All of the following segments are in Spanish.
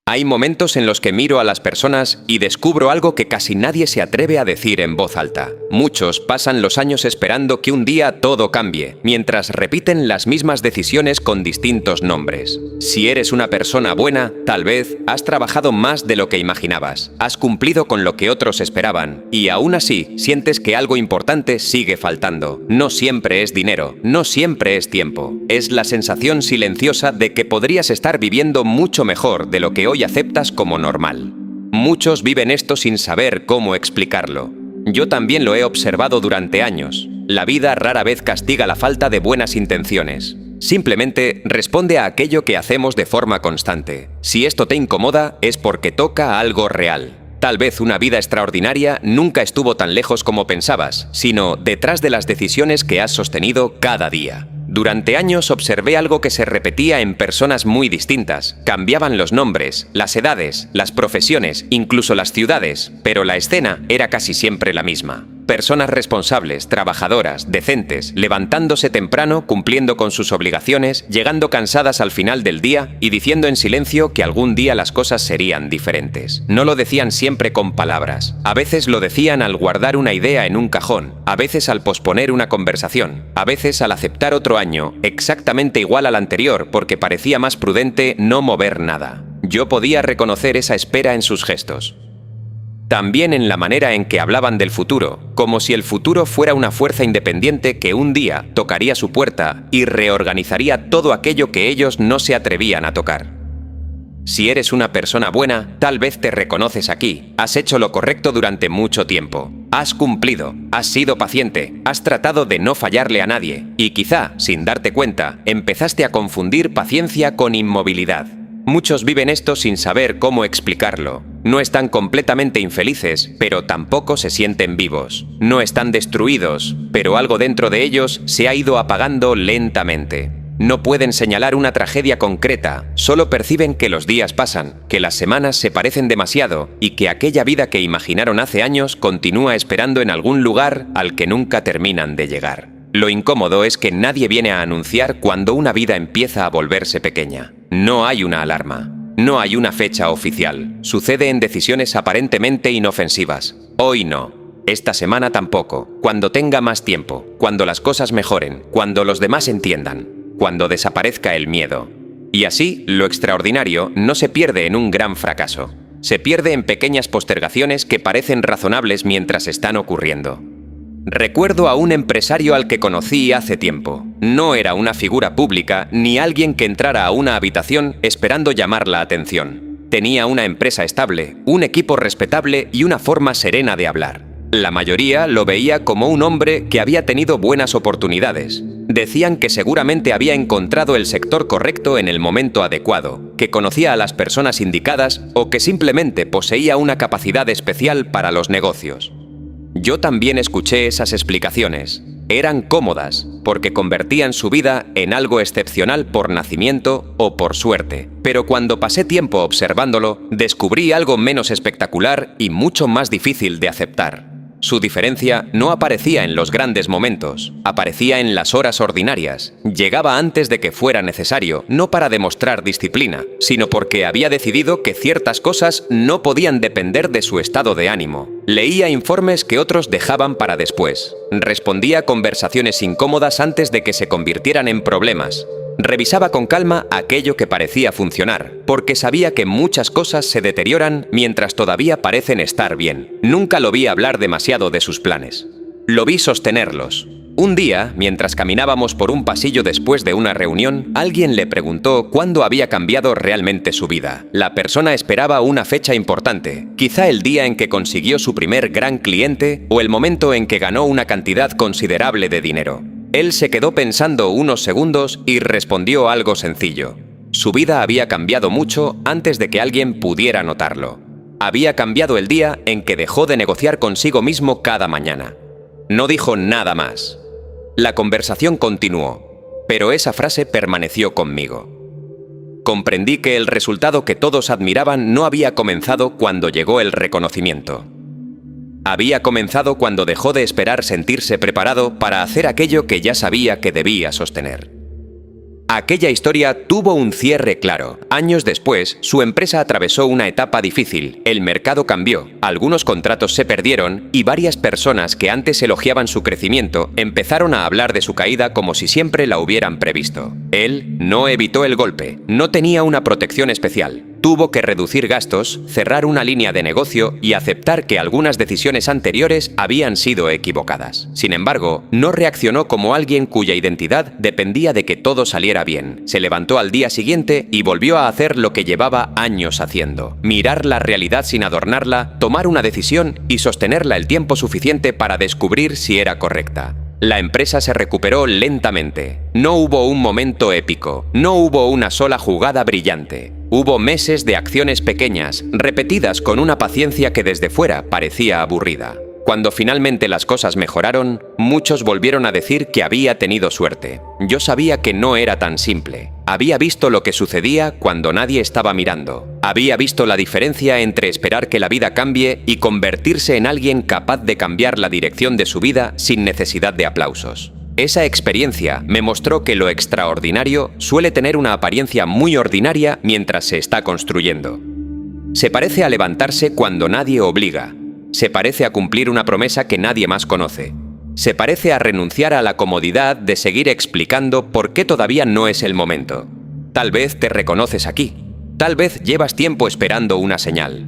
Hay momentos en los que miro a las personas y descubro algo que casi nadie se atreve a decir en voz alta. Muchos pasan los años esperando que un día todo cambie, mientras repiten las mismas decisiones con distintos nombres. Si eres una persona buena, tal vez has trabajado más de lo que imaginabas, has cumplido con lo que otros esperaban, y aún así sientes que algo importante sigue faltando. No siempre es dinero, no siempre es tiempo. Es la sensación silenciosa de que podrías estar viviendo mucho mejor de lo que hoy aceptas como normal. Muchos viven esto sin saber cómo explicarlo. Yo también lo he observado durante años. La vida rara vez castiga la falta de buenas intenciones. Simplemente responde a aquello que hacemos de forma constante. Si esto te incomoda, es porque toca algo real. Tal vez una vida extraordinaria nunca estuvo tan lejos como pensabas, sino detrás de las decisiones que has sostenido cada día. Durante años observé algo que se repetía en personas muy distintas. Cambiaban los nombres, las edades, las profesiones, incluso las ciudades, pero la escena era casi siempre la misma. Personas responsables, trabajadoras, decentes, levantándose temprano, cumpliendo con sus obligaciones, llegando cansadas al final del día y diciendo en silencio que algún día las cosas serían diferentes. No lo decían siempre con palabras. A veces lo decían al guardar una idea en un cajón, a veces al posponer una conversación, a veces al aceptar otro año exactamente igual al anterior porque parecía más prudente no mover nada. Yo podía reconocer esa espera en sus gestos. También en la manera en que hablaban del futuro, como si el futuro fuera una fuerza independiente que un día tocaría su puerta y reorganizaría todo aquello que ellos no se atrevían a tocar. Si eres una persona buena, tal vez te reconoces aquí. Has hecho lo correcto durante mucho tiempo. Has cumplido, has sido paciente, has tratado de no fallarle a nadie y quizá, sin darte cuenta, empezaste a confundir paciencia con inmovilidad. Muchos viven esto sin saber cómo explicarlo. No están completamente infelices, pero tampoco se sienten vivos. No están destruidos, pero algo dentro de ellos se ha ido apagando lentamente. No pueden señalar una tragedia concreta, solo perciben que los días pasan, que las semanas se parecen demasiado y que aquella vida que imaginaron hace años continúa esperando en algún lugar al que nunca terminan de llegar. Lo incómodo es que nadie viene a anunciar cuando una vida empieza a volverse pequeña. No hay una alarma. No hay una fecha oficial. Sucede en decisiones aparentemente inofensivas. Hoy no. Esta semana tampoco. Cuando tenga más tiempo. Cuando las cosas mejoren. Cuando los demás entiendan. Cuando desaparezca el miedo. Y así, lo extraordinario no se pierde en un gran fracaso. Se pierde en pequeñas postergaciones que parecen razonables mientras están ocurriendo. Recuerdo a un empresario al que conocí hace tiempo. No era una figura pública ni alguien que entrara a una habitación esperando llamar la atención. Tenía una empresa estable, un equipo respetable y una forma serena de hablar. La mayoría lo veía como un hombre que había tenido buenas oportunidades. Decían que seguramente había encontrado el sector correcto en el momento adecuado, que conocía a las personas indicadas o que simplemente poseía una capacidad especial para los negocios. Yo también escuché esas explicaciones. Eran cómodas, porque convertían su vida en algo excepcional por nacimiento o por suerte. Pero cuando pasé tiempo observándolo, descubrí algo menos espectacular y mucho más difícil de aceptar. Su diferencia no aparecía en los grandes momentos, aparecía en las horas ordinarias. Llegaba antes de que fuera necesario, no para demostrar disciplina, sino porque había decidido que ciertas cosas no podían depender de su estado de ánimo. Leía informes que otros dejaban para después. Respondía a conversaciones incómodas antes de que se convirtieran en problemas. Revisaba con calma aquello que parecía funcionar, porque sabía que muchas cosas se deterioran mientras todavía parecen estar bien. Nunca lo vi hablar demasiado de sus planes. Lo vi sostenerlos. Un día, mientras caminábamos por un pasillo después de una reunión, alguien le preguntó cuándo había cambiado realmente su vida. La persona esperaba una fecha importante, quizá el día en que consiguió su primer gran cliente o el momento en que ganó una cantidad considerable de dinero. Él se quedó pensando unos segundos y respondió algo sencillo. Su vida había cambiado mucho antes de que alguien pudiera notarlo. Había cambiado el día en que dejó de negociar consigo mismo cada mañana. No dijo nada más. La conversación continuó, pero esa frase permaneció conmigo. Comprendí que el resultado que todos admiraban no había comenzado cuando llegó el reconocimiento. Había comenzado cuando dejó de esperar sentirse preparado para hacer aquello que ya sabía que debía sostener. Aquella historia tuvo un cierre claro. Años después, su empresa atravesó una etapa difícil. El mercado cambió, algunos contratos se perdieron y varias personas que antes elogiaban su crecimiento empezaron a hablar de su caída como si siempre la hubieran previsto. Él no evitó el golpe, no tenía una protección especial. Tuvo que reducir gastos, cerrar una línea de negocio y aceptar que algunas decisiones anteriores habían sido equivocadas. Sin embargo, no reaccionó como alguien cuya identidad dependía de que todo saliera bien. Se levantó al día siguiente y volvió a hacer lo que llevaba años haciendo. Mirar la realidad sin adornarla, tomar una decisión y sostenerla el tiempo suficiente para descubrir si era correcta. La empresa se recuperó lentamente. No hubo un momento épico, no hubo una sola jugada brillante. Hubo meses de acciones pequeñas, repetidas con una paciencia que desde fuera parecía aburrida. Cuando finalmente las cosas mejoraron, muchos volvieron a decir que había tenido suerte. Yo sabía que no era tan simple. Había visto lo que sucedía cuando nadie estaba mirando. Había visto la diferencia entre esperar que la vida cambie y convertirse en alguien capaz de cambiar la dirección de su vida sin necesidad de aplausos. Esa experiencia me mostró que lo extraordinario suele tener una apariencia muy ordinaria mientras se está construyendo. Se parece a levantarse cuando nadie obliga. Se parece a cumplir una promesa que nadie más conoce. Se parece a renunciar a la comodidad de seguir explicando por qué todavía no es el momento. Tal vez te reconoces aquí. Tal vez llevas tiempo esperando una señal.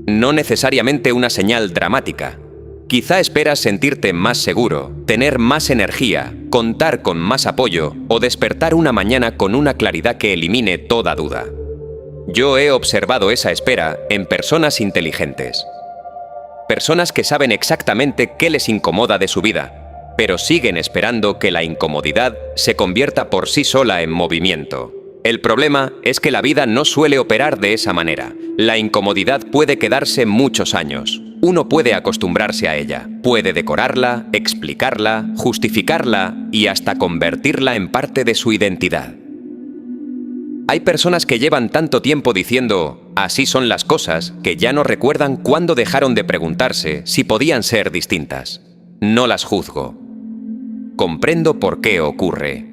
No necesariamente una señal dramática. Quizá esperas sentirte más seguro, tener más energía, contar con más apoyo o despertar una mañana con una claridad que elimine toda duda. Yo he observado esa espera en personas inteligentes. Personas que saben exactamente qué les incomoda de su vida, pero siguen esperando que la incomodidad se convierta por sí sola en movimiento. El problema es que la vida no suele operar de esa manera. La incomodidad puede quedarse muchos años. Uno puede acostumbrarse a ella, puede decorarla, explicarla, justificarla y hasta convertirla en parte de su identidad. Hay personas que llevan tanto tiempo diciendo «así son las cosas» que ya no recuerdan cuándo dejaron de preguntarse si podían ser distintas. No las juzgo. Comprendo por qué ocurre.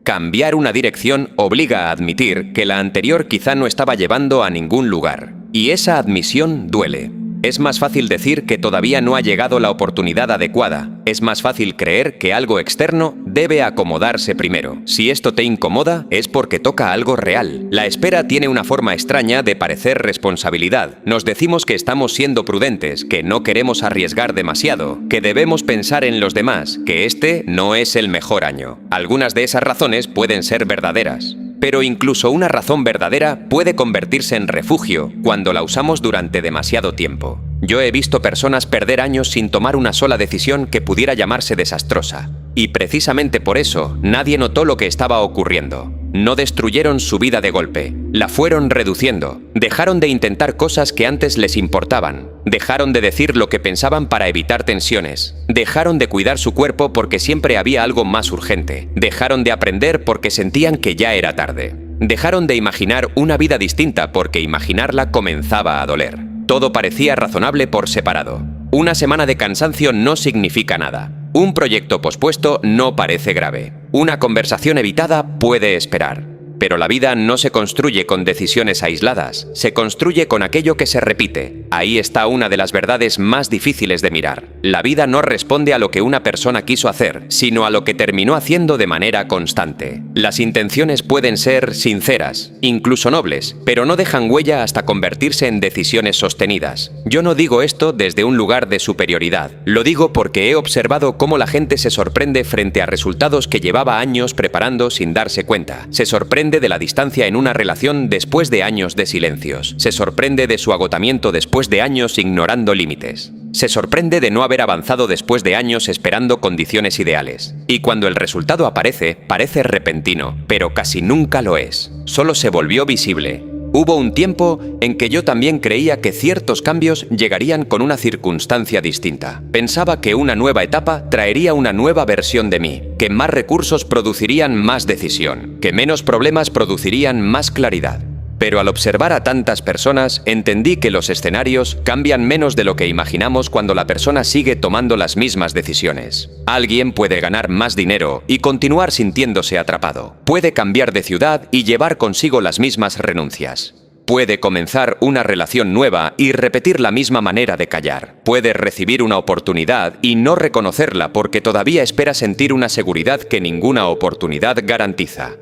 Cambiar una dirección obliga a admitir que la anterior quizá no estaba llevando a ningún lugar. Y esa admisión duele. Es más fácil decir que todavía no ha llegado la oportunidad adecuada. Es más fácil creer que algo externo debe acomodarse primero. Si esto te incomoda, es porque toca algo real. La espera tiene una forma extraña de parecer responsabilidad. Nos decimos que estamos siendo prudentes, que no queremos arriesgar demasiado, que debemos pensar en los demás, que este no es el mejor año. Algunas de esas razones pueden ser verdaderas. Pero incluso una razón verdadera puede convertirse en refugio cuando la usamos durante demasiado tiempo. Yo he visto personas perder años sin tomar una sola decisión que pudiera llamarse desastrosa. Y precisamente por eso nadie notó lo que estaba ocurriendo. No destruyeron su vida de golpe, la fueron reduciendo. Dejaron de intentar cosas que antes les importaban. Dejaron de decir lo que pensaban para evitar tensiones. Dejaron de cuidar su cuerpo porque siempre había algo más urgente. Dejaron de aprender porque sentían que ya era tarde. Dejaron de imaginar una vida distinta porque imaginarla comenzaba a doler. Todo parecía razonable por separado. Una semana de cansancio no significa nada. Un proyecto pospuesto no parece grave. Una conversación evitada puede esperar. Pero la vida no se construye con decisiones aisladas, se construye con aquello que se repite. Ahí está una de las verdades más difíciles de mirar. La vida no responde a lo que una persona quiso hacer, sino a lo que terminó haciendo de manera constante. Las intenciones pueden ser sinceras, incluso nobles, pero no dejan huella hasta convertirse en decisiones sostenidas. Yo no digo esto desde un lugar de superioridad. Lo digo porque he observado cómo la gente se sorprende frente a resultados que llevaba años preparando sin darse cuenta. Se sorprende de la distancia en una relación después de años de silencios. Se sorprende de su agotamiento después de años ignorando límites. Se sorprende de no haber avanzado después de años esperando condiciones ideales. Y cuando el resultado aparece, parece repentino, pero casi nunca lo es. Solo se volvió visible. Hubo un tiempo en que yo también creía que ciertos cambios llegarían con una circunstancia distinta. Pensaba que una nueva etapa traería una nueva versión de mí, que más recursos producirían más decisión, que menos problemas producirían más claridad. Pero al observar a tantas personas, entendí que los escenarios cambian menos de lo que imaginamos cuando la persona sigue tomando las mismas decisiones. Alguien puede ganar más dinero y continuar sintiéndose atrapado. Puede cambiar de ciudad y llevar consigo las mismas renuncias. Puede comenzar una relación nueva y repetir la misma manera de callar. Puede recibir una oportunidad y no reconocerla porque todavía espera sentir una seguridad que ninguna oportunidad garantiza.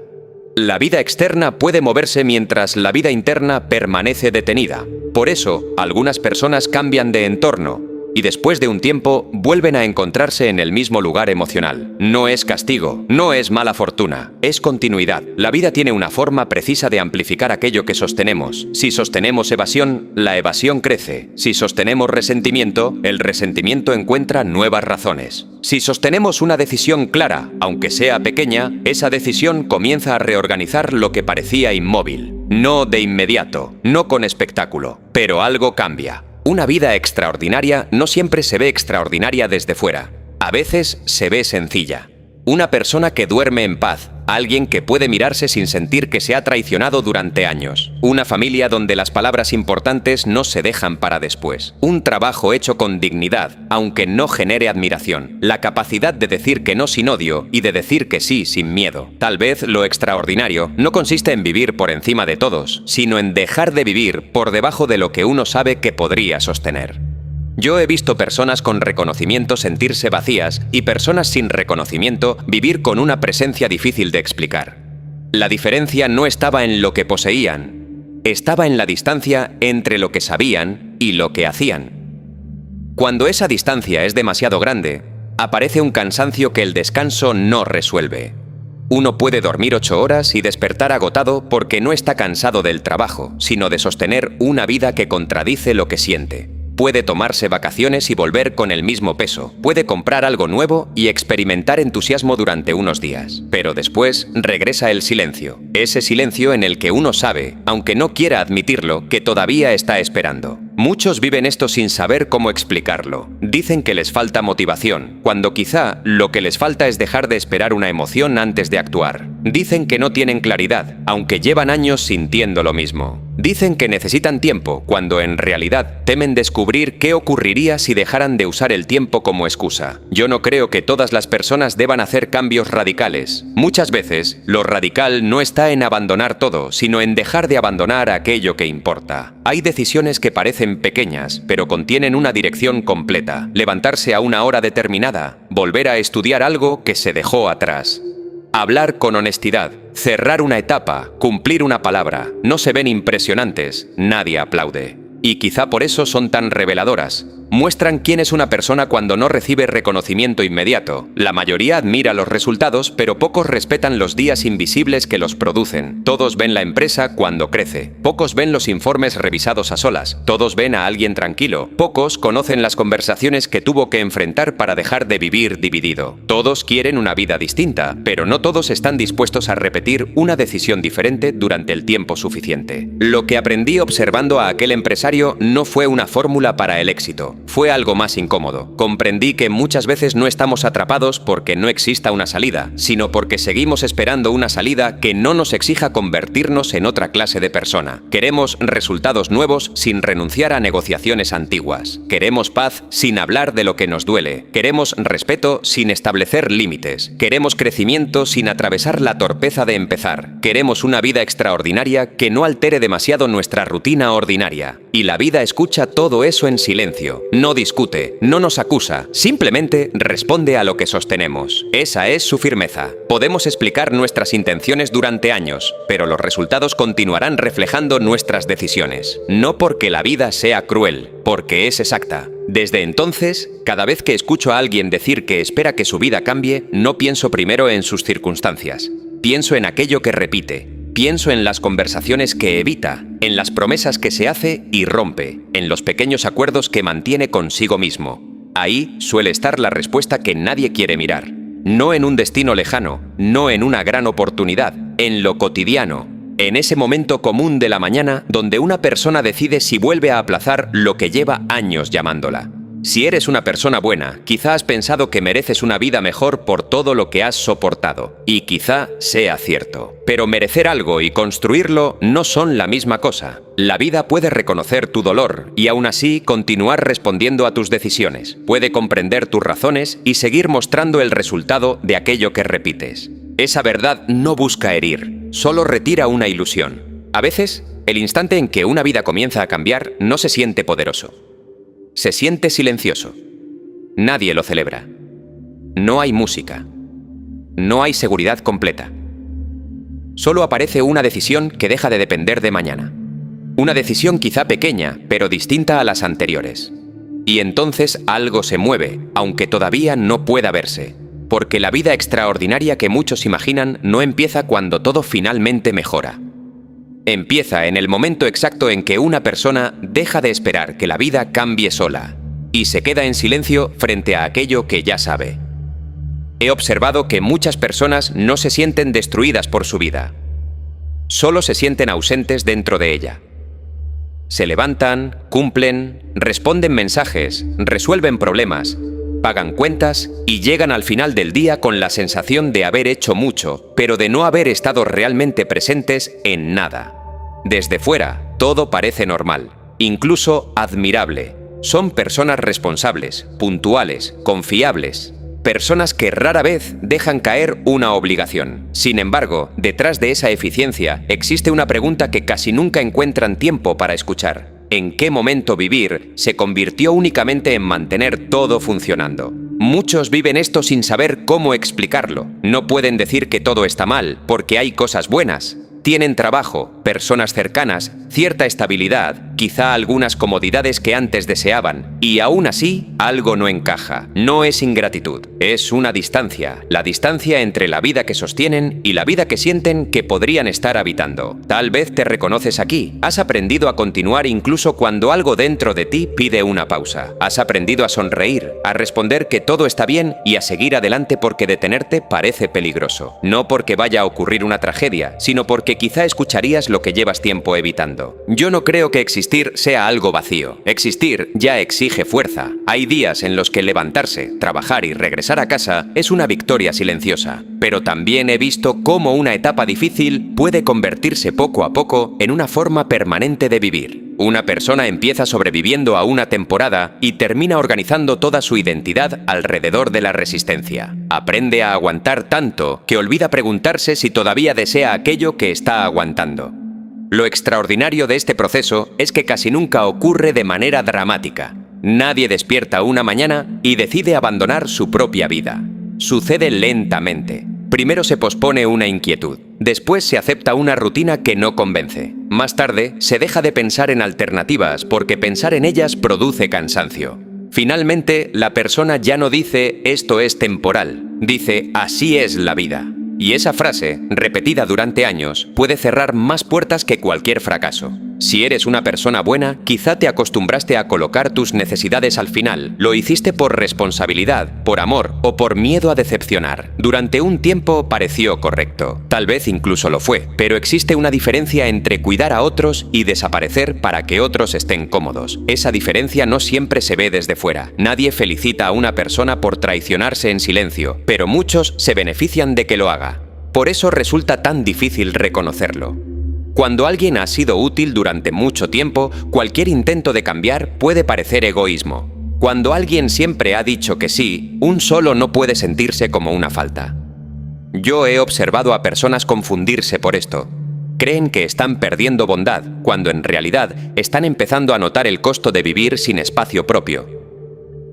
La vida externa puede moverse mientras la vida interna permanece detenida. Por eso, algunas personas cambian de entorno y después de un tiempo vuelven a encontrarse en el mismo lugar emocional. No es castigo, no es mala fortuna, es continuidad. La vida tiene una forma precisa de amplificar aquello que sostenemos. Si sostenemos evasión, la evasión crece. Si sostenemos resentimiento, el resentimiento encuentra nuevas razones. Si sostenemos una decisión clara, aunque sea pequeña, esa decisión comienza a reorganizar lo que parecía inmóvil. No de inmediato, no con espectáculo, pero algo cambia. Una vida extraordinaria no siempre se ve extraordinaria desde fuera. A veces se ve sencilla. Una persona que duerme en paz, alguien que puede mirarse sin sentir que se ha traicionado durante años. Una familia donde las palabras importantes no se dejan para después. Un trabajo hecho con dignidad, aunque no genere admiración. La capacidad de decir que no sin odio y de decir que sí sin miedo. Tal vez lo extraordinario no consiste en vivir por encima de todos, sino en dejar de vivir por debajo de lo que uno sabe que podría sostener. Yo he visto personas con reconocimiento sentirse vacías y personas sin reconocimiento vivir con una presencia difícil de explicar. La diferencia no estaba en lo que poseían, estaba en la distancia entre lo que sabían y lo que hacían. Cuando esa distancia es demasiado grande, aparece un cansancio que el descanso no resuelve. Uno puede dormir 8 horas y despertar agotado porque no está cansado del trabajo, sino de sostener una vida que contradice lo que siente. Puede tomarse vacaciones y volver con el mismo peso. Puede comprar algo nuevo y experimentar entusiasmo durante unos días. Pero después regresa el silencio. Ese silencio en el que uno sabe, aunque no quiera admitirlo, que todavía está esperando. Muchos viven esto sin saber cómo explicarlo. Dicen que les falta motivación, cuando quizá lo que les falta es dejar de esperar una emoción antes de actuar. Dicen que no tienen claridad, aunque llevan años sintiendo lo mismo. Dicen que necesitan tiempo, cuando en realidad temen descubrir qué ocurriría si dejaran de usar el tiempo como excusa. Yo no creo que todas las personas deban hacer cambios radicales. Muchas veces, lo radical no está en abandonar todo, sino en dejar de abandonar aquello que importa. Hay decisiones que parecen pequeñas, pero contienen una dirección completa. Levantarse a una hora determinada, volver a estudiar algo que se dejó atrás. Hablar con honestidad, cerrar una etapa, cumplir una palabra, no se ven impresionantes, nadie aplaude. Y quizá por eso son tan reveladoras. Muestran quién es una persona cuando no recibe reconocimiento inmediato. La mayoría admira los resultados, pero pocos respetan los días invisibles que los producen. Todos ven la empresa cuando crece. Pocos ven los informes revisados a solas. Todos ven a alguien tranquilo. Pocos conocen las conversaciones que tuvo que enfrentar para dejar de vivir dividido. Todos quieren una vida distinta, pero no todos están dispuestos a repetir una decisión diferente durante el tiempo suficiente. Lo que aprendí observando a aquel empresario no fue una fórmula para el éxito. Fue algo más incómodo. Comprendí que muchas veces no estamos atrapados porque no exista una salida, sino porque seguimos esperando una salida que no nos exija convertirnos en otra clase de persona. Queremos resultados nuevos sin renunciar a negociaciones antiguas. Queremos paz sin hablar de lo que nos duele. Queremos respeto sin establecer límites. Queremos crecimiento sin atravesar la torpeza de empezar. Queremos una vida extraordinaria que no altere demasiado nuestra rutina ordinaria. Y la vida escucha todo eso en silencio. No discute, no nos acusa, simplemente responde a lo que sostenemos. Esa es su firmeza. Podemos explicar nuestras intenciones durante años, pero los resultados continuarán reflejando nuestras decisiones. No porque la vida sea cruel, porque es exacta. Desde entonces, cada vez que escucho a alguien decir que espera que su vida cambie, no pienso primero en sus circunstancias. Pienso en aquello que repite. Pienso en las conversaciones que evita, en las promesas que se hace y rompe, en los pequeños acuerdos que mantiene consigo mismo. Ahí suele estar la respuesta que nadie quiere mirar. No en un destino lejano, no en una gran oportunidad, en lo cotidiano, en ese momento común de la mañana donde una persona decide si vuelve a aplazar lo que lleva años llamándola. Si eres una persona buena, quizá has pensado que mereces una vida mejor por todo lo que has soportado. Y quizá sea cierto. Pero merecer algo y construirlo no son la misma cosa. La vida puede reconocer tu dolor y aún así continuar respondiendo a tus decisiones. Puede comprender tus razones y seguir mostrando el resultado de aquello que repites. Esa verdad no busca herir, solo retira una ilusión. A veces, el instante en que una vida comienza a cambiar no se siente poderoso. Se siente silencioso. Nadie lo celebra. No hay música. No hay seguridad completa. Solo aparece una decisión que deja de depender de mañana. Una decisión quizá pequeña, pero distinta a las anteriores. Y entonces algo se mueve, aunque todavía no pueda verse. Porque la vida extraordinaria que muchos imaginan no empieza cuando todo finalmente mejora. Empieza en el momento exacto en que una persona deja de esperar que la vida cambie sola y se queda en silencio frente a aquello que ya sabe. He observado que muchas personas no se sienten destruidas por su vida. Solo se sienten ausentes dentro de ella. Se levantan, cumplen, responden mensajes, resuelven problemas, pagan cuentas y llegan al final del día con la sensación de haber hecho mucho, pero de no haber estado realmente presentes en nada. Desde fuera, todo parece normal, incluso admirable. Son personas responsables, puntuales, confiables, personas que rara vez dejan caer una obligación. Sin embargo, detrás de esa eficiencia existe una pregunta que casi nunca encuentran tiempo para escuchar. ¿En qué momento vivir se convirtió únicamente en mantener todo funcionando? Muchos viven esto sin saber cómo explicarlo. No pueden decir que todo está mal, porque hay cosas buenas. Tienen trabajo, personas cercanas, cierta estabilidad, quizá algunas comodidades que antes deseaban, y aún así, algo no encaja. No es ingratitud, es una distancia, la distancia entre la vida que sostienen y la vida que sienten que podrían estar habitando. Tal vez te reconoces aquí, has aprendido a continuar incluso cuando algo dentro de ti pide una pausa. Has aprendido a sonreír, a responder que todo está bien y a seguir adelante porque detenerte parece peligroso. No porque vaya a ocurrir una tragedia, sino porque quizá escucharías lo que llevas tiempo evitando. Yo no creo que existir sea algo vacío. Existir ya exige fuerza. Hay días en los que levantarse, trabajar y regresar a casa es una victoria silenciosa. Pero también he visto cómo una etapa difícil puede convertirse poco a poco en una forma permanente de vivir. Una persona empieza sobreviviendo a una temporada y termina organizando toda su identidad alrededor de la resistencia. Aprende a aguantar tanto que olvida preguntarse si todavía desea aquello que está aguantando. Lo extraordinario de este proceso es que casi nunca ocurre de manera dramática. Nadie despierta una mañana y decide abandonar su propia vida. Sucede lentamente. Primero se pospone una inquietud, después se acepta una rutina que no convence. Más tarde, se deja de pensar en alternativas porque pensar en ellas produce cansancio. Finalmente, la persona ya no dice «esto es temporal», dice «así es la vida». Y esa frase, repetida durante años, puede cerrar más puertas que cualquier fracaso. Si eres una persona buena, quizá te acostumbraste a colocar tus necesidades al final. Lo hiciste por responsabilidad, por amor o por miedo a decepcionar. Durante un tiempo pareció correcto. Tal vez incluso lo fue. Pero existe una diferencia entre cuidar a otros y desaparecer para que otros estén cómodos. Esa diferencia no siempre se ve desde fuera. Nadie felicita a una persona por traicionarse en silencio, pero muchos se benefician de que lo haga. Por eso resulta tan difícil reconocerlo. Cuando alguien ha sido útil durante mucho tiempo, cualquier intento de cambiar puede parecer egoísmo. Cuando alguien siempre ha dicho que sí, un solo no puede sentirse como una falta. Yo he observado a personas confundirse por esto. Creen que están perdiendo bondad, cuando en realidad están empezando a notar el costo de vivir sin espacio propio.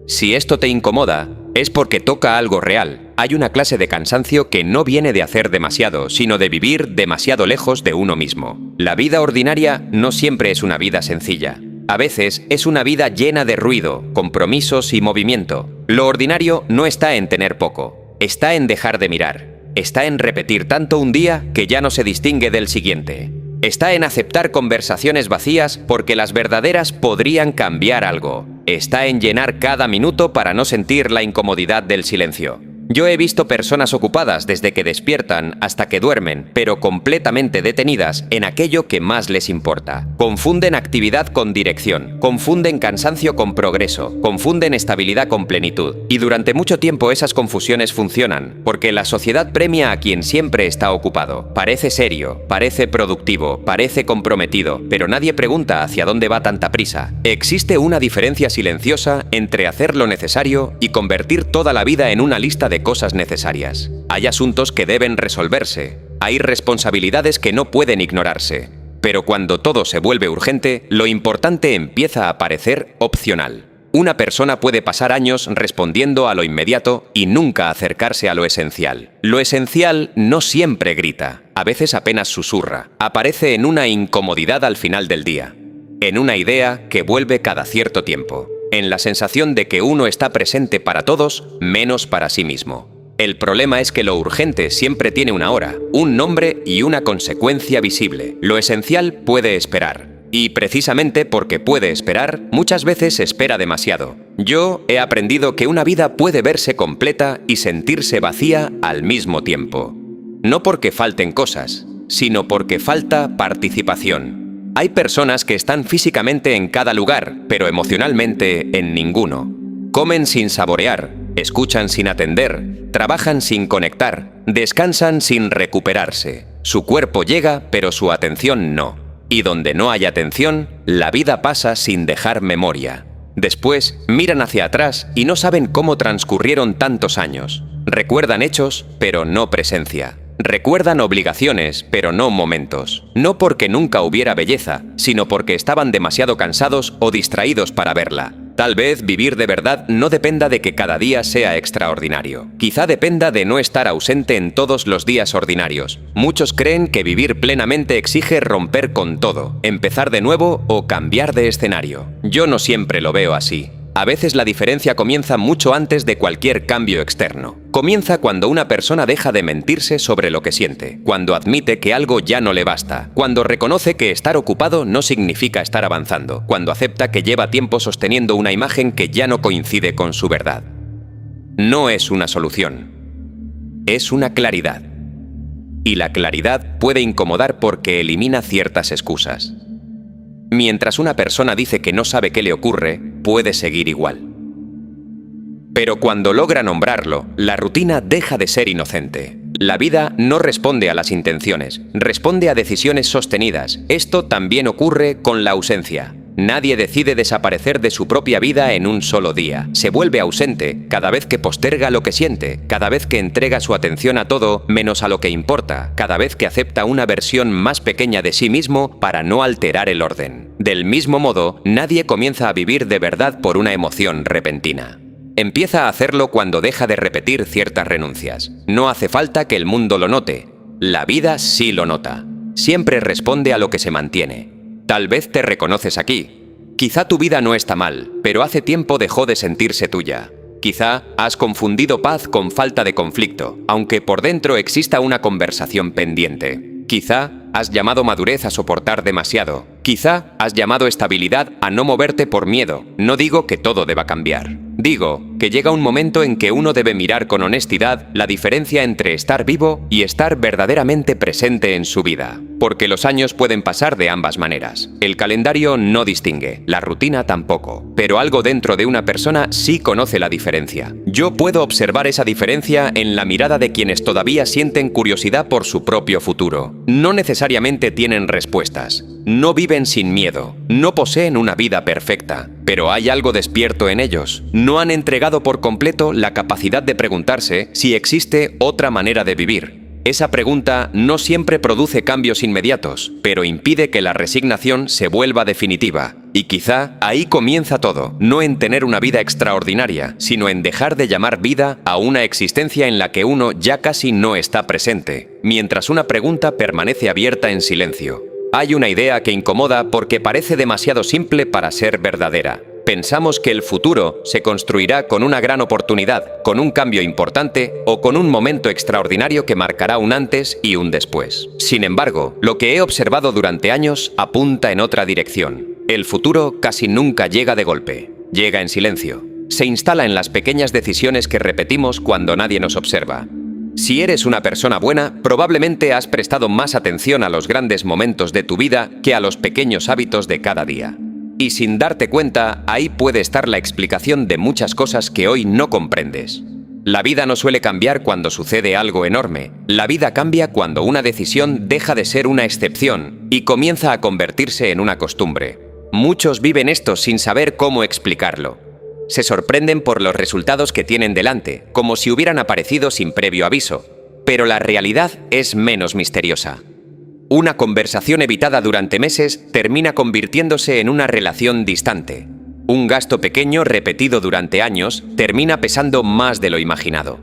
Si esto te incomoda, es porque toca algo real. Hay una clase de cansancio que no viene de hacer demasiado, sino de vivir demasiado lejos de uno mismo. La vida ordinaria no siempre es una vida sencilla. A veces es una vida llena de ruido, compromisos y movimiento. Lo ordinario no está en tener poco, está en dejar de mirar. Está en repetir tanto un día que ya no se distingue del siguiente. Está en aceptar conversaciones vacías porque las verdaderas podrían cambiar algo. Está en llenar cada minuto para no sentir la incomodidad del silencio. Yo he visto personas ocupadas desde que despiertan hasta que duermen, pero completamente detenidas en aquello que más les importa. Confunden actividad con dirección, confunden cansancio con progreso, confunden estabilidad con plenitud. Y durante mucho tiempo esas confusiones funcionan, porque la sociedad premia a quien siempre está ocupado. Parece serio, parece productivo, parece comprometido, pero nadie pregunta hacia dónde va tanta prisa. Existe una diferencia silenciosa entre hacer lo necesario y convertir toda la vida en una lista de cosas necesarias. Hay asuntos que deben resolverse, hay responsabilidades que no pueden ignorarse, pero cuando todo se vuelve urgente, lo importante empieza a parecer opcional. Una persona puede pasar años respondiendo a lo inmediato y nunca acercarse a lo esencial. Lo esencial no siempre grita, a veces apenas susurra, aparece en una incomodidad al final del día, en una idea que vuelve cada cierto tiempo, en la sensación de que uno está presente para todos, menos para sí mismo. El problema es que lo urgente siempre tiene una hora, un nombre y una consecuencia visible. Lo esencial puede esperar. Y precisamente porque puede esperar, muchas veces espera demasiado. Yo he aprendido que una vida puede verse completa y sentirse vacía al mismo tiempo. No porque falten cosas, sino porque falta participación. Hay personas que están físicamente en cada lugar, pero emocionalmente en ninguno. Comen sin saborear, escuchan sin atender, trabajan sin conectar, descansan sin recuperarse. Su cuerpo llega, pero su atención no. Y donde no hay atención, la vida pasa sin dejar memoria. Después, miran hacia atrás y no saben cómo transcurrieron tantos años. Recuerdan hechos, pero no presencia. Recuerdan obligaciones, pero no momentos. No porque nunca hubiera belleza, sino porque estaban demasiado cansados o distraídos para verla. Tal vez vivir de verdad no dependa de que cada día sea extraordinario. Quizá dependa de no estar ausente en todos los días ordinarios. Muchos creen que vivir plenamente exige romper con todo, empezar de nuevo o cambiar de escenario. Yo no siempre lo veo así. A veces la diferencia comienza mucho antes de cualquier cambio externo. Comienza cuando una persona deja de mentirse sobre lo que siente, cuando admite que algo ya no le basta, cuando reconoce que estar ocupado no significa estar avanzando, cuando acepta que lleva tiempo sosteniendo una imagen que ya no coincide con su verdad. No es una solución, es una claridad. Y la claridad puede incomodar porque elimina ciertas excusas. Mientras una persona dice que no sabe qué le ocurre, puede seguir igual. Pero cuando logra nombrarlo, la rutina deja de ser inocente. La vida no responde a las intenciones, responde a decisiones sostenidas. Esto también ocurre con la ausencia. Nadie decide desaparecer de su propia vida en un solo día. Se vuelve ausente cada vez que posterga lo que siente, cada vez que entrega su atención a todo menos a lo que importa, cada vez que acepta una versión más pequeña de sí mismo para no alterar el orden. Del mismo modo, nadie comienza a vivir de verdad por una emoción repentina. Empieza a hacerlo cuando deja de repetir ciertas renuncias. No hace falta que el mundo lo note. La vida sí lo nota. Siempre responde a lo que se mantiene. Tal vez te reconoces aquí. Quizá tu vida no está mal, pero hace tiempo dejó de sentirse tuya. Quizá has confundido paz con falta de conflicto, aunque por dentro exista una conversación pendiente. Quizá has llamado madurez a soportar demasiado. Quizá has llamado estabilidad a no moverte por miedo. No digo que todo deba cambiar. Digo que llega un momento en que uno debe mirar con honestidad la diferencia entre estar vivo y estar verdaderamente presente en su vida. Porque los años pueden pasar de ambas maneras. El calendario no distingue, la rutina tampoco. Pero algo dentro de una persona sí conoce la diferencia. Yo puedo observar esa diferencia en la mirada de quienes todavía sienten curiosidad por su propio futuro. No necesariamente tienen respuestas. No viven sin miedo, no poseen una vida perfecta, pero hay algo despierto en ellos. No han entregado por completo la capacidad de preguntarse si existe otra manera de vivir. Esa pregunta no siempre produce cambios inmediatos, pero impide que la resignación se vuelva definitiva. Y quizá ahí comienza todo, no en tener una vida extraordinaria, sino en dejar de llamar vida a una existencia en la que uno ya casi no está presente, mientras una pregunta permanece abierta en silencio. Hay una idea que incomoda porque parece demasiado simple para ser verdadera. Pensamos que el futuro se construirá con una gran oportunidad, con un cambio importante o con un momento extraordinario que marcará un antes y un después. Sin embargo, lo que he observado durante años apunta en otra dirección. El futuro casi nunca llega de golpe, llega en silencio. se instala en las pequeñas decisiones que repetimos cuando nadie nos observa. Si eres una persona buena, probablemente has prestado más atención a los grandes momentos de tu vida que a los pequeños hábitos de cada día. Y sin darte cuenta, ahí puede estar la explicación de muchas cosas que hoy no comprendes. La vida no suele cambiar cuando sucede algo enorme. La vida cambia cuando una decisión deja de ser una excepción y comienza a convertirse en una costumbre. Muchos viven esto sin saber cómo explicarlo. Se sorprenden por los resultados que tienen delante, como si hubieran aparecido sin previo aviso. Pero la realidad es menos misteriosa. Una conversación evitada durante meses termina convirtiéndose en una relación distante. Un gasto pequeño repetido durante años termina pesando más de lo imaginado.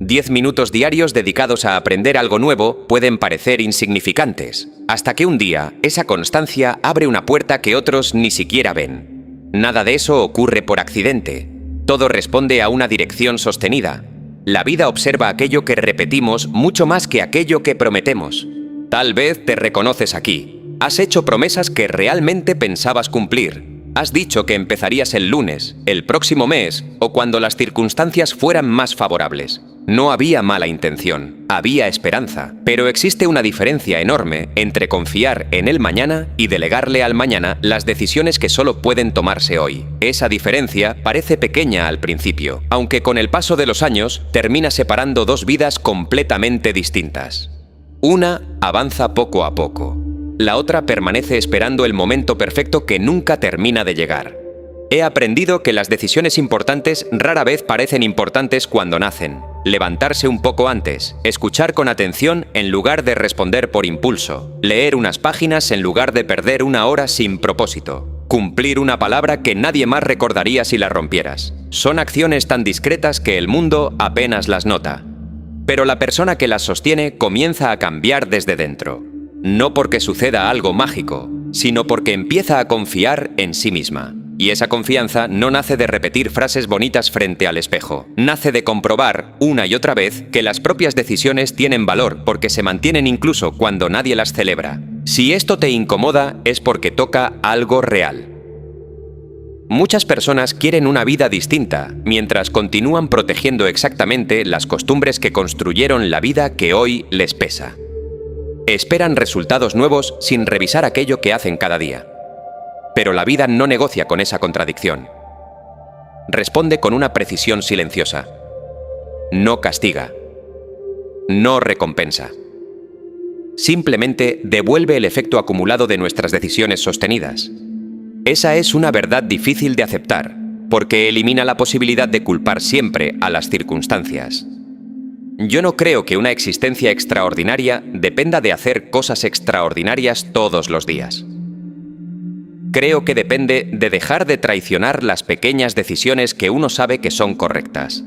10 minutos diarios dedicados a aprender algo nuevo pueden parecer insignificantes, hasta que un día esa constancia abre una puerta que otros ni siquiera ven. Nada de eso ocurre por accidente. Todo responde a una dirección sostenida. La vida observa aquello que repetimos mucho más que aquello que prometemos. Tal vez te reconoces aquí. Has hecho promesas que realmente pensabas cumplir. Has dicho que empezarías el lunes, el próximo mes o cuando las circunstancias fueran más favorables. No había mala intención, había esperanza, pero existe una diferencia enorme entre confiar en el mañana y delegarle al mañana las decisiones que solo pueden tomarse hoy. Esa diferencia parece pequeña al principio, aunque con el paso de los años termina separando dos vidas completamente distintas. Una avanza poco a poco. La otra permanece esperando el momento perfecto que nunca termina de llegar. He aprendido que las decisiones importantes rara vez parecen importantes cuando nacen. Levantarse un poco antes, escuchar con atención en lugar de responder por impulso, leer unas páginas en lugar de perder una hora sin propósito, cumplir una palabra que nadie más recordaría si la rompieras. Son acciones tan discretas que el mundo apenas las nota. Pero la persona que las sostiene comienza a cambiar desde dentro. No porque suceda algo mágico, sino porque empieza a confiar en sí misma. Y esa confianza no nace de repetir frases bonitas frente al espejo. Nace de comprobar, una y otra vez, que las propias decisiones tienen valor porque se mantienen incluso cuando nadie las celebra. Si esto te incomoda, es porque toca algo real. Muchas personas quieren una vida distinta, mientras continúan protegiendo exactamente las costumbres que construyeron la vida que hoy les pesa. Esperan resultados nuevos sin revisar aquello que hacen cada día. Pero la vida no negocia con esa contradicción. Responde con una precisión silenciosa. No castiga. No recompensa. Simplemente devuelve el efecto acumulado de nuestras decisiones sostenidas. Esa es una verdad difícil de aceptar, porque elimina la posibilidad de culpar siempre a las circunstancias. Yo no creo que una existencia extraordinaria dependa de hacer cosas extraordinarias todos los días. Creo que depende de dejar de traicionar las pequeñas decisiones que uno sabe que son correctas.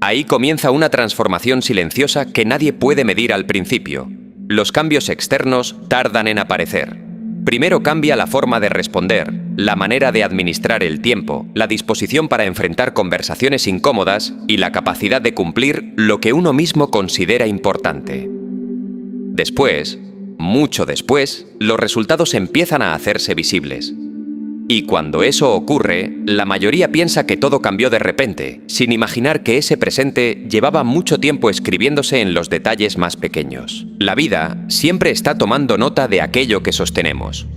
Ahí comienza una transformación silenciosa que nadie puede medir al principio. Los cambios externos tardan en aparecer. Primero cambia la forma de responder, la manera de administrar el tiempo, la disposición para enfrentar conversaciones incómodas y la capacidad de cumplir lo que uno mismo considera importante. Después, mucho después, los resultados empiezan a hacerse visibles. Y cuando eso ocurre, la mayoría piensa que todo cambió de repente, sin imaginar que ese presente llevaba mucho tiempo escribiéndose en los detalles más pequeños. La vida siempre está tomando nota de aquello que sostenemos.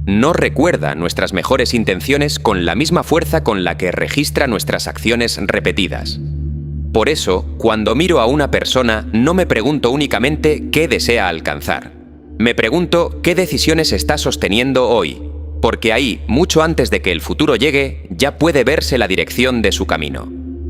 No recuerda nuestras mejores intenciones con la misma fuerza con la que registra nuestras acciones repetidas. Por eso, cuando miro a una persona, no me pregunto únicamente qué desea alcanzar. Me pregunto qué decisiones está sosteniendo hoy, porque ahí, mucho antes de que el futuro llegue, ya puede verse la dirección de su camino.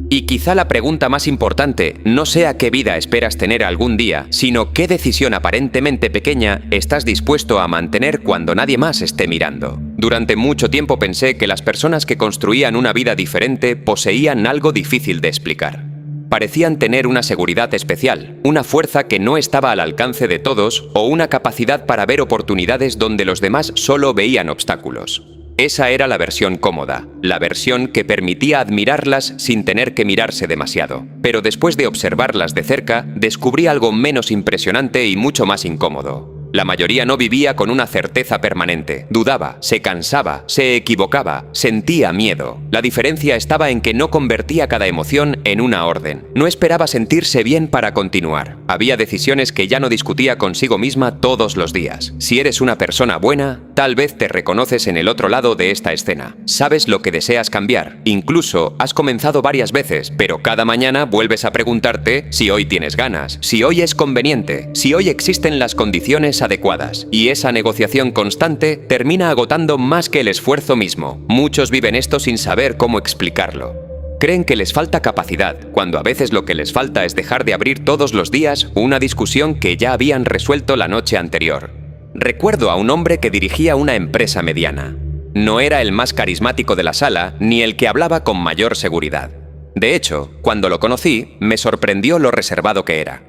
Y quizá la pregunta más importante no sea qué vida esperas tener algún día, sino qué decisión aparentemente pequeña estás dispuesto a mantener cuando nadie más esté mirando. Durante mucho tiempo pensé que las personas que construían una vida diferente poseían algo difícil de explicar. Parecían tener una seguridad especial, una fuerza que no estaba al alcance de todos o una capacidad para ver oportunidades donde los demás solo veían obstáculos. Esa era la versión cómoda, la versión que permitía admirarlas sin tener que mirarse demasiado. Pero después de observarlas de cerca, descubrí algo menos impresionante y mucho más incómodo. La mayoría no vivía con una certeza permanente. Dudaba, se cansaba, se equivocaba, sentía miedo. La diferencia estaba en que no convertía cada emoción en una orden. No esperaba sentirse bien para continuar. Había decisiones que ya no discutía consigo misma todos los días. Si eres una persona buena, tal vez te reconoces en el otro lado de esta escena. Sabes lo que deseas cambiar. Incluso has comenzado varias veces, pero cada mañana vuelves a preguntarte si hoy tienes ganas, si hoy es conveniente, si hoy existen las condiciones adecuadas. Y esa negociación constante termina agotando más que el esfuerzo mismo. Muchos viven esto sin saber cómo explicarlo. Creen que les falta capacidad, cuando a veces lo que les falta es dejar de abrir todos los días una discusión que ya habían resuelto la noche anterior. Recuerdo a un hombre que dirigía una empresa mediana. No era el más carismático de la sala, ni el que hablaba con mayor seguridad. De hecho, cuando lo conocí, me sorprendió lo reservado que era.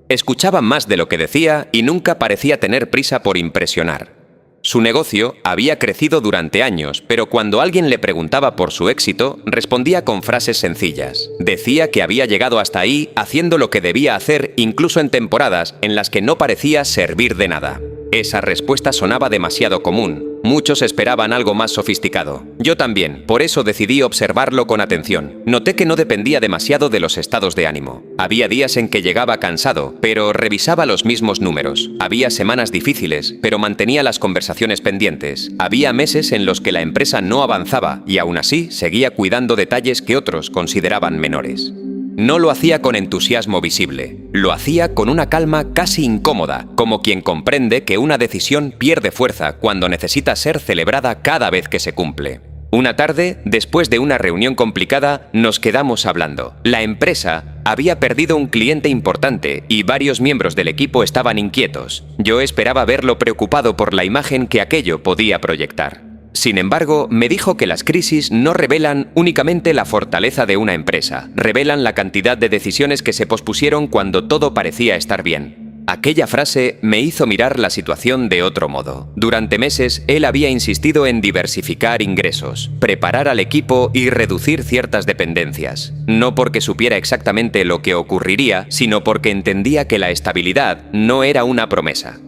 Escuchaba más de lo que decía y nunca parecía tener prisa por impresionar. Su negocio había crecido durante años, pero cuando alguien le preguntaba por su éxito, respondía con frases sencillas. Decía que había llegado hasta ahí haciendo lo que debía hacer incluso en temporadas en las que no parecía servir de nada. Esa respuesta sonaba demasiado común. Muchos esperaban algo más sofisticado. Yo también, por eso decidí observarlo con atención. Noté que no dependía demasiado de los estados de ánimo. Había días en que llegaba cansado, pero revisaba los mismos números. Había semanas difíciles, pero mantenía las conversaciones pendientes. Había meses en los que la empresa no avanzaba y aún así seguía cuidando detalles que otros consideraban menores. No lo hacía con entusiasmo visible, lo hacía con una calma casi incómoda, como quien comprende que una decisión pierde fuerza cuando necesita ser celebrada cada vez que se cumple. Una tarde, después de una reunión complicada, nos quedamos hablando. La empresa había perdido un cliente importante y varios miembros del equipo estaban inquietos. Yo esperaba verlo preocupado por la imagen que aquello podía proyectar. Sin embargo, me dijo que las crisis no revelan únicamente la fortaleza de una empresa, revelan la cantidad de decisiones que se pospusieron cuando todo parecía estar bien. Aquella frase me hizo mirar la situación de otro modo. Durante meses, él había insistido en diversificar ingresos, preparar al equipo y reducir ciertas dependencias. No porque supiera exactamente lo que ocurriría, sino porque entendía que la estabilidad no era una promesa.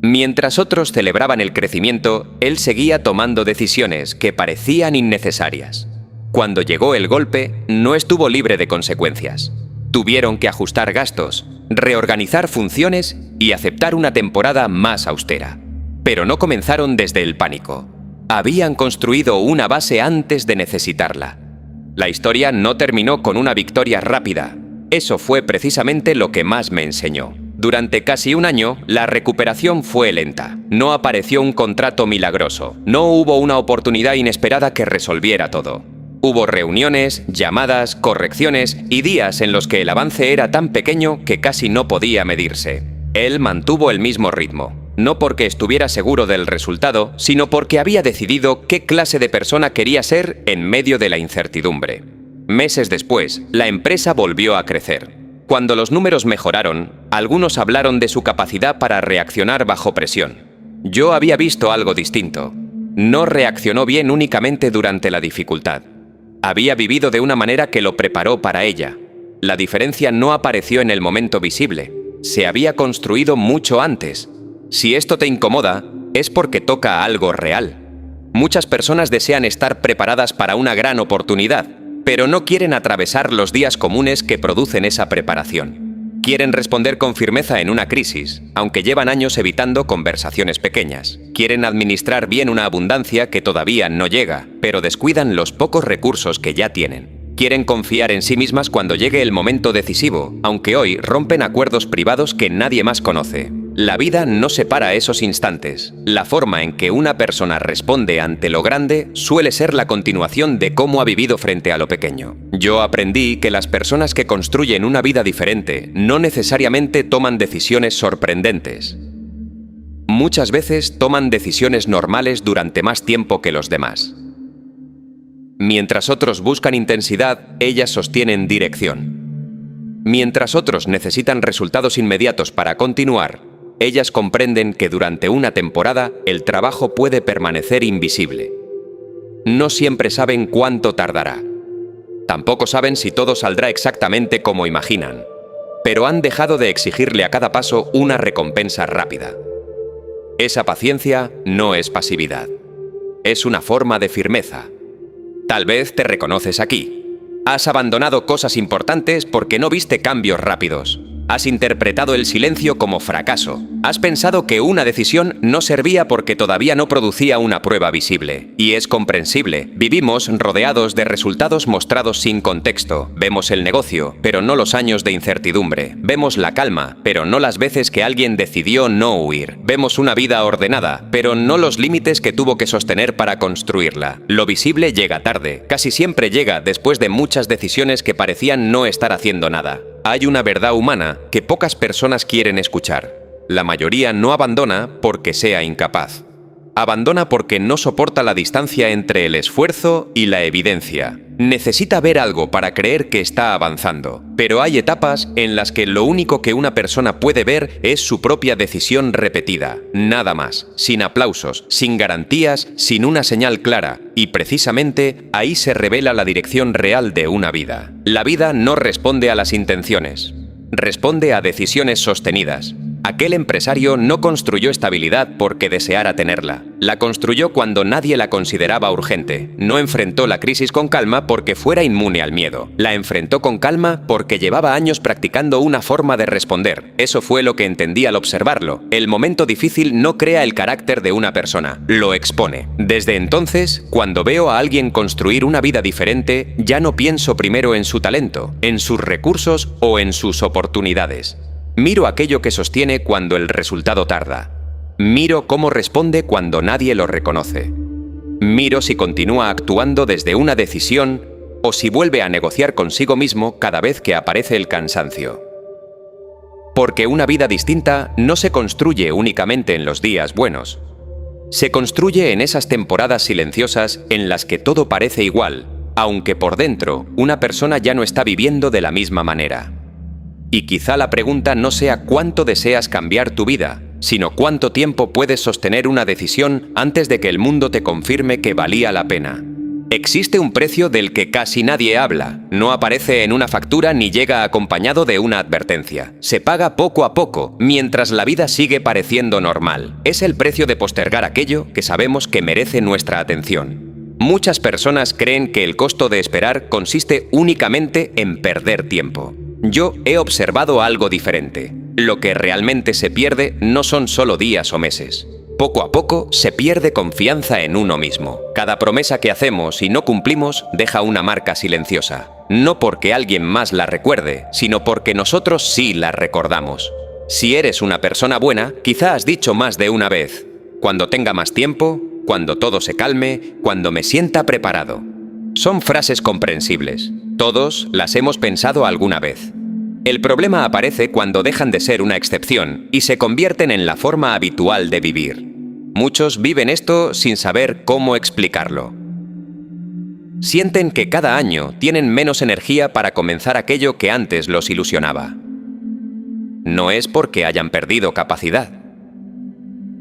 Mientras otros celebraban el crecimiento, él seguía tomando decisiones que parecían innecesarias. Cuando llegó el golpe, no estuvo libre de consecuencias. Tuvieron que ajustar gastos, reorganizar funciones y aceptar una temporada más austera. Pero no comenzaron desde el pánico. Habían construido una base antes de necesitarla. La historia no terminó con una victoria rápida. Eso fue precisamente lo que más me enseñó. Durante casi un año, la recuperación fue lenta. No apareció un contrato milagroso. No hubo una oportunidad inesperada que resolviera todo. Hubo reuniones, llamadas, correcciones y días en los que el avance era tan pequeño que casi no podía medirse. Él mantuvo el mismo ritmo. No porque estuviera seguro del resultado, sino porque había decidido qué clase de persona quería ser en medio de la incertidumbre. Meses después, la empresa volvió a crecer. Cuando los números mejoraron, algunos hablaron de su capacidad para reaccionar bajo presión. Yo había visto algo distinto. No reaccionó bien únicamente durante la dificultad. Había vivido de una manera que lo preparó para ella. La diferencia no apareció en el momento visible. Se había construido mucho antes. Si esto te incomoda, es porque toca algo real. Muchas personas desean estar preparadas para una gran oportunidad, pero no quieren atravesar los días comunes que producen esa preparación. Quieren responder con firmeza en una crisis, aunque llevan años evitando conversaciones pequeñas. Quieren administrar bien una abundancia que todavía no llega, pero descuidan los pocos recursos que ya tienen. Quieren confiar en sí mismas cuando llegue el momento decisivo, aunque hoy rompen acuerdos privados que nadie más conoce. La vida no separa esos instantes. La forma en que una persona responde ante lo grande suele ser la continuación de cómo ha vivido frente a lo pequeño. Yo aprendí que las personas que construyen una vida diferente no necesariamente toman decisiones sorprendentes. Muchas veces toman decisiones normales durante más tiempo que los demás. Mientras otros buscan intensidad, ellas sostienen dirección. Mientras otros necesitan resultados inmediatos para continuar, ellas comprenden que durante una temporada el trabajo puede permanecer invisible. No siempre saben cuánto tardará. Tampoco saben si todo saldrá exactamente como imaginan. pero han dejado de exigirle a cada paso una recompensa rápida. Esa paciencia no es pasividad. Es una forma de firmeza. Tal vez te reconoces aquí. Has abandonado cosas importantes porque no viste cambios rápidos. Has interpretado el silencio como fracaso. Has pensado que una decisión no servía porque todavía no producía una prueba visible. Y es comprensible. Vivimos rodeados de resultados mostrados sin contexto. Vemos el negocio, pero no los años de incertidumbre. Vemos la calma, pero no las veces que alguien decidió no huir. Vemos una vida ordenada, pero no los límites que tuvo que sostener para construirla. Lo visible llega tarde. Casi siempre llega después de muchas decisiones que parecían no estar haciendo nada. Hay una verdad humana que pocas personas quieren escuchar. La mayoría no abandona porque sea incapaz. Abandona porque no soporta la distancia entre el esfuerzo y la evidencia. Necesita ver algo para creer que está avanzando. Pero hay etapas en las que lo único que una persona puede ver es su propia decisión repetida. Nada más. Sin aplausos, sin garantías, sin una señal clara. Y precisamente ahí se revela la dirección real de una vida. La vida no responde a las intenciones. Responde a decisiones sostenidas. Aquel empresario no construyó estabilidad porque deseara tenerla. La construyó cuando nadie la consideraba urgente. No enfrentó la crisis con calma porque fuera inmune al miedo. La enfrentó con calma porque llevaba años practicando una forma de responder. Eso fue lo que entendí al observarlo. El momento difícil no crea el carácter de una persona, lo expone. Desde entonces, cuando veo a alguien construir una vida diferente, ya no pienso primero en su talento, en sus recursos o en sus oportunidades. Miro aquello que sostiene cuando el resultado tarda. Miro cómo responde cuando nadie lo reconoce. Miro si continúa actuando desde una decisión o si vuelve a negociar consigo mismo cada vez que aparece el cansancio. Porque una vida distinta no se construye únicamente en los días buenos. Se construye en esas temporadas silenciosas en las que todo parece igual, aunque por dentro una persona ya no está viviendo de la misma manera. Y quizá la pregunta no sea cuánto deseas cambiar tu vida, sino cuánto tiempo puedes sostener una decisión antes de que el mundo te confirme que valía la pena. Existe un precio del que casi nadie habla, no aparece en una factura ni llega acompañado de una advertencia. Se paga poco a poco, mientras la vida sigue pareciendo normal. Es el precio de postergar aquello que sabemos que merece nuestra atención. Muchas personas creen que el costo de esperar consiste únicamente en perder tiempo. Yo he observado algo diferente. Lo que realmente se pierde no son solo días o meses. Poco a poco se pierde confianza en uno mismo. Cada promesa que hacemos y no cumplimos deja una marca silenciosa. No porque alguien más la recuerde, sino porque nosotros sí la recordamos. Si eres una persona buena, quizá has dicho más de una vez: cuando tenga más tiempo, cuando todo se calme, cuando me sienta preparado. Son frases comprensibles. Todos las hemos pensado alguna vez. El problema aparece cuando dejan de ser una excepción y se convierten en la forma habitual de vivir. Muchos viven esto sin saber cómo explicarlo. Sienten que cada año tienen menos energía para comenzar aquello que antes los ilusionaba. No es porque hayan perdido capacidad.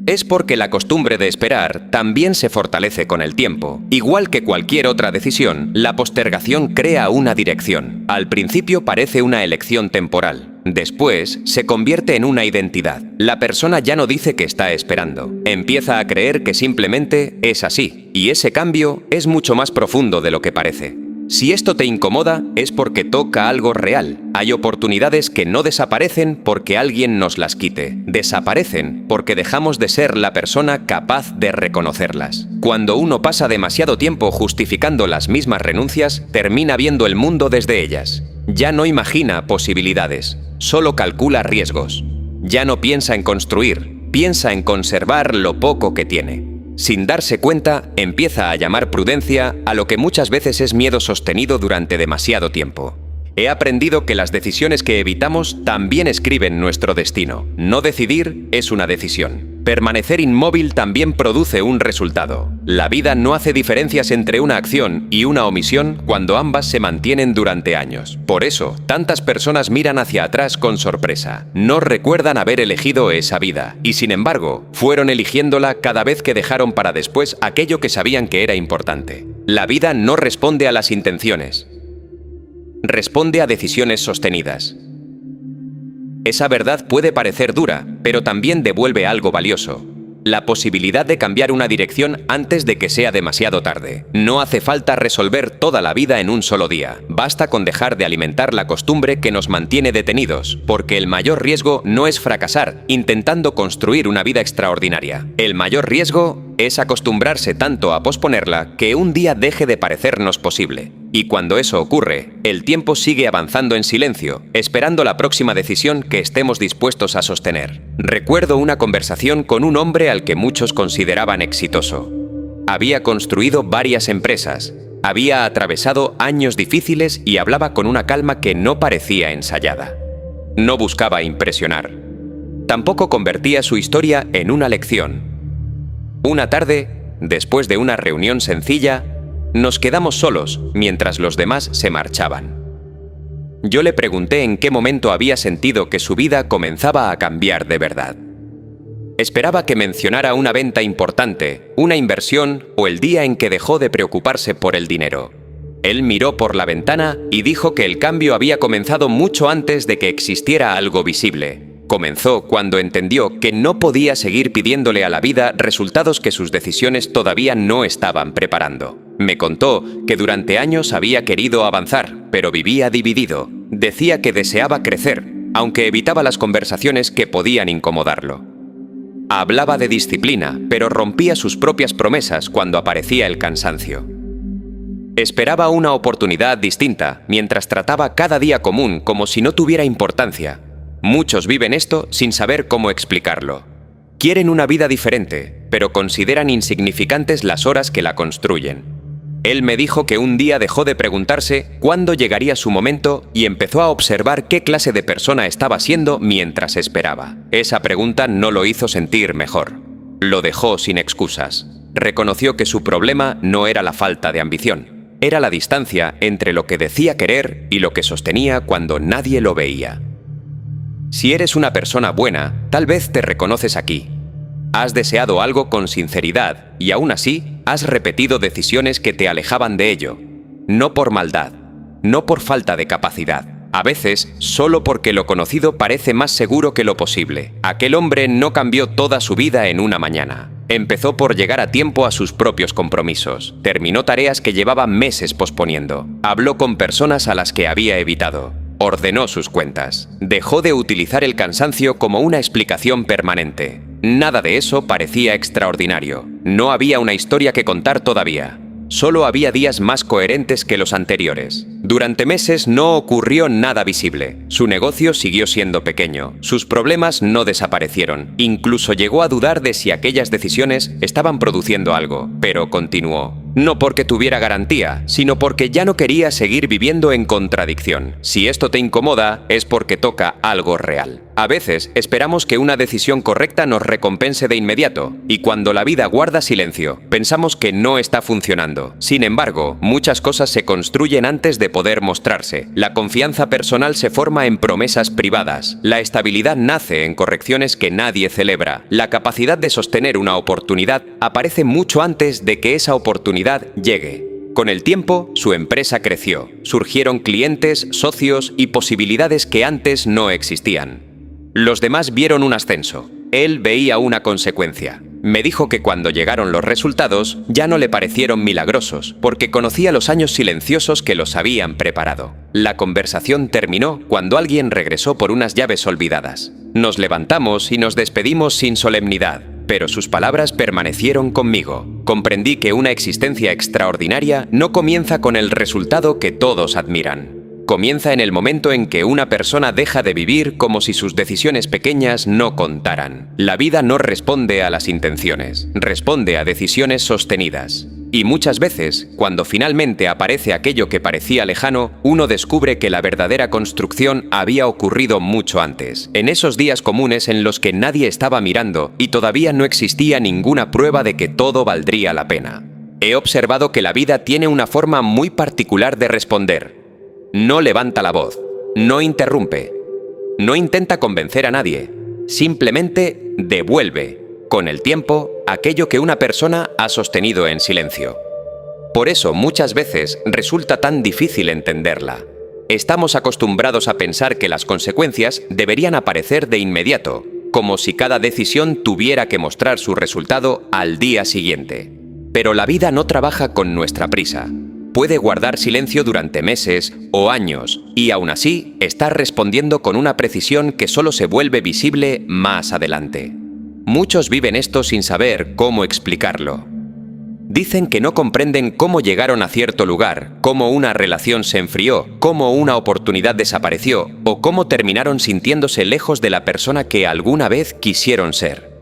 Es porque la costumbre de esperar también se fortalece con el tiempo. Igual que cualquier otra decisión, la postergación crea una dirección. Al principio parece una elección temporal. Después, se convierte en una identidad. La persona ya no dice que está esperando. Empieza a creer que simplemente es así. Y ese cambio es mucho más profundo de lo que parece. Si esto te incomoda, es porque toca algo real. Hay oportunidades que no desaparecen porque alguien nos las quite. Desaparecen porque dejamos de ser la persona capaz de reconocerlas. Cuando uno pasa demasiado tiempo justificando las mismas renuncias, termina viendo el mundo desde ellas. Ya no imagina posibilidades, solo calcula riesgos. Ya no piensa en construir, piensa en conservar lo poco que tiene. Sin darse cuenta, empieza a llamar prudencia a lo que muchas veces es miedo sostenido durante demasiado tiempo. He aprendido que las decisiones que evitamos también escriben nuestro destino. No decidir es una decisión. Permanecer inmóvil también produce un resultado. La vida no hace diferencias entre una acción y una omisión cuando ambas se mantienen durante años. Por eso, tantas personas miran hacia atrás con sorpresa. No recuerdan haber elegido esa vida, y sin embargo, fueron eligiéndola cada vez que dejaron para después aquello que sabían que era importante. La vida no responde a las intenciones. Responde a decisiones sostenidas. Esa verdad puede parecer dura, pero también devuelve algo valioso: la posibilidad de cambiar una dirección antes de que sea demasiado tarde. No hace falta resolver toda la vida en un solo día. Basta con dejar de alimentar la costumbre que nos mantiene detenidos, porque el mayor riesgo no es fracasar intentando construir una vida extraordinaria. El mayor riesgo es acostumbrarse tanto a posponerla que un día deje de parecernos posible. Y cuando eso ocurre, el tiempo sigue avanzando en silencio, esperando la próxima decisión que estemos dispuestos a sostener. Recuerdo una conversación con un hombre al que muchos consideraban exitoso. Había construido varias empresas, había atravesado años difíciles y hablaba con una calma que no parecía ensayada. No buscaba impresionar. Tampoco convertía su historia en una lección. Una tarde, después de una reunión sencilla, nos quedamos solos mientras los demás se marchaban. Yo le pregunté en qué momento había sentido que su vida comenzaba a cambiar de verdad. Esperaba que mencionara una venta importante, una inversión o el día en que dejó de preocuparse por el dinero. Él miró por la ventana y dijo que el cambio había comenzado mucho antes de que existiera algo visible. Comenzó cuando entendió que no podía seguir pidiéndole a la vida resultados que sus decisiones todavía no estaban preparando. Me contó que durante años había querido avanzar, pero vivía dividido. Decía que deseaba crecer, aunque evitaba las conversaciones que podían incomodarlo. Hablaba de disciplina, pero rompía sus propias promesas cuando aparecía el cansancio. Esperaba una oportunidad distinta, mientras trataba cada día común como si no tuviera importancia. Muchos viven esto sin saber cómo explicarlo. Quieren una vida diferente, pero consideran insignificantes las horas que la construyen. Él me dijo que un día dejó de preguntarse cuándo llegaría su momento y empezó a observar qué clase de persona estaba siendo mientras esperaba. Esa pregunta no lo hizo sentir mejor. Lo dejó sin excusas. Reconoció que su problema no era la falta de ambición. Era la distancia entre lo que decía querer y lo que sostenía cuando nadie lo veía. Si eres una persona buena, tal vez te reconoces aquí. Has deseado algo con sinceridad y aún así has repetido decisiones que te alejaban de ello. No por maldad, no por falta de capacidad. A veces, solo porque lo conocido parece más seguro que lo posible. Aquel hombre no cambió toda su vida en una mañana. Empezó por llegar a tiempo a sus propios compromisos. Terminó tareas que llevaba meses posponiendo. Habló con personas a las que había evitado. Ordenó sus cuentas. Dejó de utilizar el cansancio como una explicación permanente. Nada de eso parecía extraordinario. No había una historia que contar todavía. Solo había días más coherentes que los anteriores. Durante meses no ocurrió nada visible. Su negocio siguió siendo pequeño. Sus problemas no desaparecieron. Incluso llegó a dudar de si aquellas decisiones estaban produciendo algo, pero continuó. No porque tuviera garantía, sino porque ya no quería seguir viviendo en contradicción. Si esto te incomoda, es porque toca algo real. A veces esperamos que una decisión correcta nos recompense de inmediato, y cuando la vida guarda silencio, pensamos que no está funcionando. Sin embargo, muchas cosas se construyen antes de poder mostrarse. La confianza personal se forma en promesas privadas. La estabilidad nace en correcciones que nadie celebra. La capacidad de sostener una oportunidad aparece mucho antes de que esa oportunidad llegue. Con el tiempo, su empresa creció. Surgieron clientes, socios y posibilidades que antes no existían. Los demás vieron un ascenso. Él veía una consecuencia. Me dijo que cuando llegaron los resultados, ya no le parecieron milagrosos, porque conocía los años silenciosos que los habían preparado. La conversación terminó cuando alguien regresó por unas llaves olvidadas. Nos levantamos y nos despedimos sin solemnidad, pero sus palabras permanecieron conmigo. Comprendí que una existencia extraordinaria no comienza con el resultado que todos admiran. Comienza en el momento en que una persona deja de vivir como si sus decisiones pequeñas no contaran. La vida no responde a las intenciones, responde a decisiones sostenidas. Y muchas veces, cuando finalmente aparece aquello que parecía lejano, uno descubre que la verdadera construcción había ocurrido mucho antes, en esos días comunes en los que nadie estaba mirando y todavía no existía ninguna prueba de que todo valdría la pena. He observado que la vida tiene una forma muy particular de responder. No levanta la voz, no interrumpe, no intenta convencer a nadie, simplemente devuelve, con el tiempo, aquello que una persona ha sostenido en silencio. Por eso muchas veces resulta tan difícil entenderla. Estamos acostumbrados a pensar que las consecuencias deberían aparecer de inmediato, como si cada decisión tuviera que mostrar su resultado al día siguiente. Pero la vida no trabaja con nuestra prisa. Puede guardar silencio durante meses o años y aún así estar respondiendo con una precisión que solo se vuelve visible más adelante. Muchos viven esto sin saber cómo explicarlo. Dicen que no comprenden cómo llegaron a cierto lugar, cómo una relación se enfrió, cómo una oportunidad desapareció o cómo terminaron sintiéndose lejos de la persona que alguna vez quisieron ser.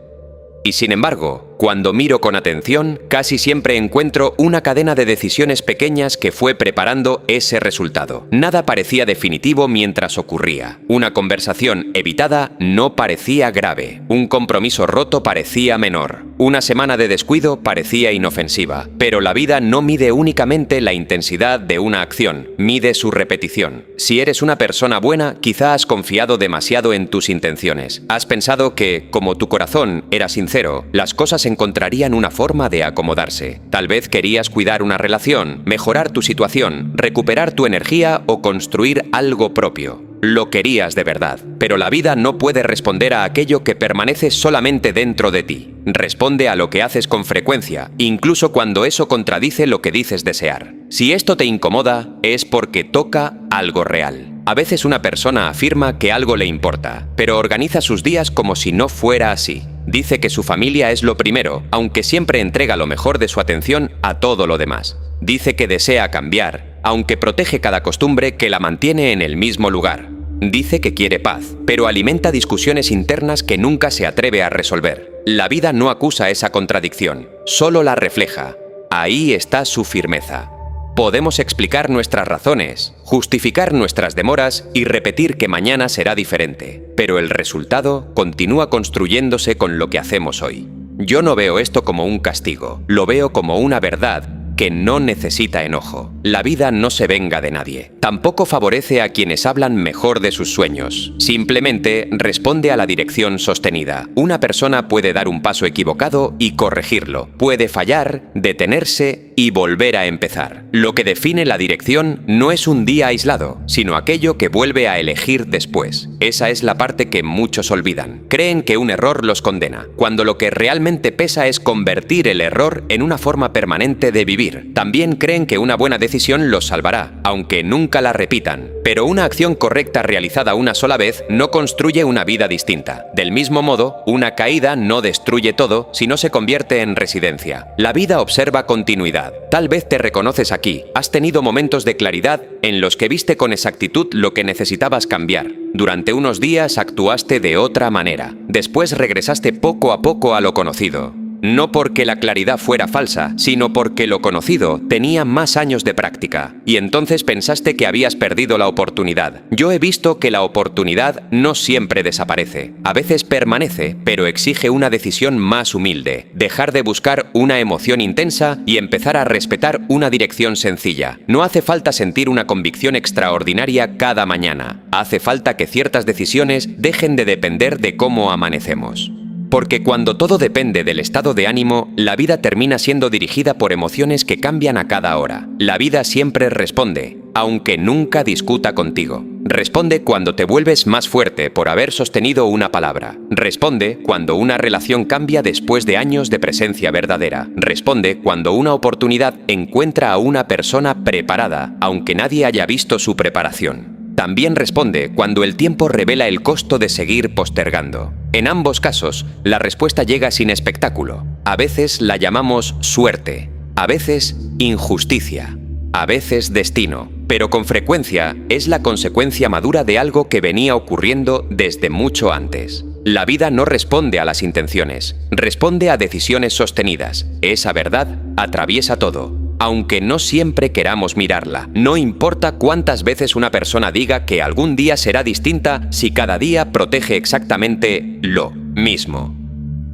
Y sin embargo, cuando miro con atención, casi siempre encuentro una cadena de decisiones pequeñas que fue preparando ese resultado. Nada parecía definitivo mientras ocurría. Una conversación evitada no parecía grave. Un compromiso roto parecía menor. Una semana de descuido parecía inofensiva. Pero la vida no mide únicamente la intensidad de una acción, mide su repetición. Si eres una persona buena, quizá has confiado demasiado en tus intenciones. Has pensado que, como tu corazón era sincero, las cosas encontrarían una forma de acomodarse. Tal vez querías cuidar una relación, mejorar tu situación, recuperar tu energía o construir algo propio. Lo querías de verdad, pero la vida no puede responder a aquello que permanece solamente dentro de ti. Responde a lo que haces con frecuencia, incluso cuando eso contradice lo que dices desear. Si esto te incomoda, es porque toca algo real. A veces una persona afirma que algo le importa, pero organiza sus días como si no fuera así. Dice que su familia es lo primero, aunque siempre entrega lo mejor de su atención a todo lo demás. Dice que desea cambiar, aunque protege cada costumbre que la mantiene en el mismo lugar. Dice que quiere paz, pero alimenta discusiones internas que nunca se atreve a resolver. La vida no acusa esa contradicción, solo la refleja. Ahí está su firmeza. Podemos explicar nuestras razones, justificar nuestras demoras y repetir que mañana será diferente, pero el resultado continúa construyéndose con lo que hacemos hoy. Yo no veo esto como un castigo, lo veo como una verdad que no necesita enojo. La vida no se venga de nadie. Tampoco favorece a quienes hablan mejor de sus sueños. Simplemente responde a la dirección sostenida. Una persona puede dar un paso equivocado y corregirlo. Puede fallar, detenerse y volver a empezar. Lo que define la dirección no es un día aislado, sino aquello que vuelve a elegir después. Esa es la parte que muchos olvidan. Creen que un error los condena, cuando lo que realmente pesa es convertir el error en una forma permanente de vivir. También creen que una buena decisión los salvará, aunque nunca la repitan. Pero una acción correcta realizada una sola vez no construye una vida distinta. Del mismo modo, una caída no destruye todo si no se convierte en residencia. La vida observa continuidad. Tal vez te reconoces aquí. Has tenido momentos de claridad en los que viste con exactitud lo que necesitabas cambiar. Durante unos días actuaste de otra manera. Después regresaste poco a poco a lo conocido. No porque la claridad fuera falsa, sino porque lo conocido tenía más años de práctica, y entonces pensaste que habías perdido la oportunidad. Yo he visto que la oportunidad no siempre desaparece. A veces permanece, pero exige una decisión más humilde, dejar de buscar una emoción intensa y empezar a respetar una dirección sencilla. No hace falta sentir una convicción extraordinaria cada mañana. Hace falta que ciertas decisiones dejen de depender de cómo amanecemos. Porque cuando todo depende del estado de ánimo, la vida termina siendo dirigida por emociones que cambian a cada hora. La vida siempre responde, aunque nunca discuta contigo. Responde cuando te vuelves más fuerte por haber sostenido una palabra. Responde cuando una relación cambia después de años de presencia verdadera. Responde cuando una oportunidad encuentra a una persona preparada, aunque nadie haya visto su preparación. También responde cuando el tiempo revela el costo de seguir postergando. En ambos casos, la respuesta llega sin espectáculo. A veces la llamamos suerte, a veces injusticia, a veces destino, pero con frecuencia es la consecuencia madura de algo que venía ocurriendo desde mucho antes. La vida no responde a las intenciones, responde a decisiones sostenidas. Esa verdad atraviesa todo. Aunque no siempre queramos mirarla. No importa cuántas veces una persona diga que algún día será distinta si cada día protege exactamente lo mismo.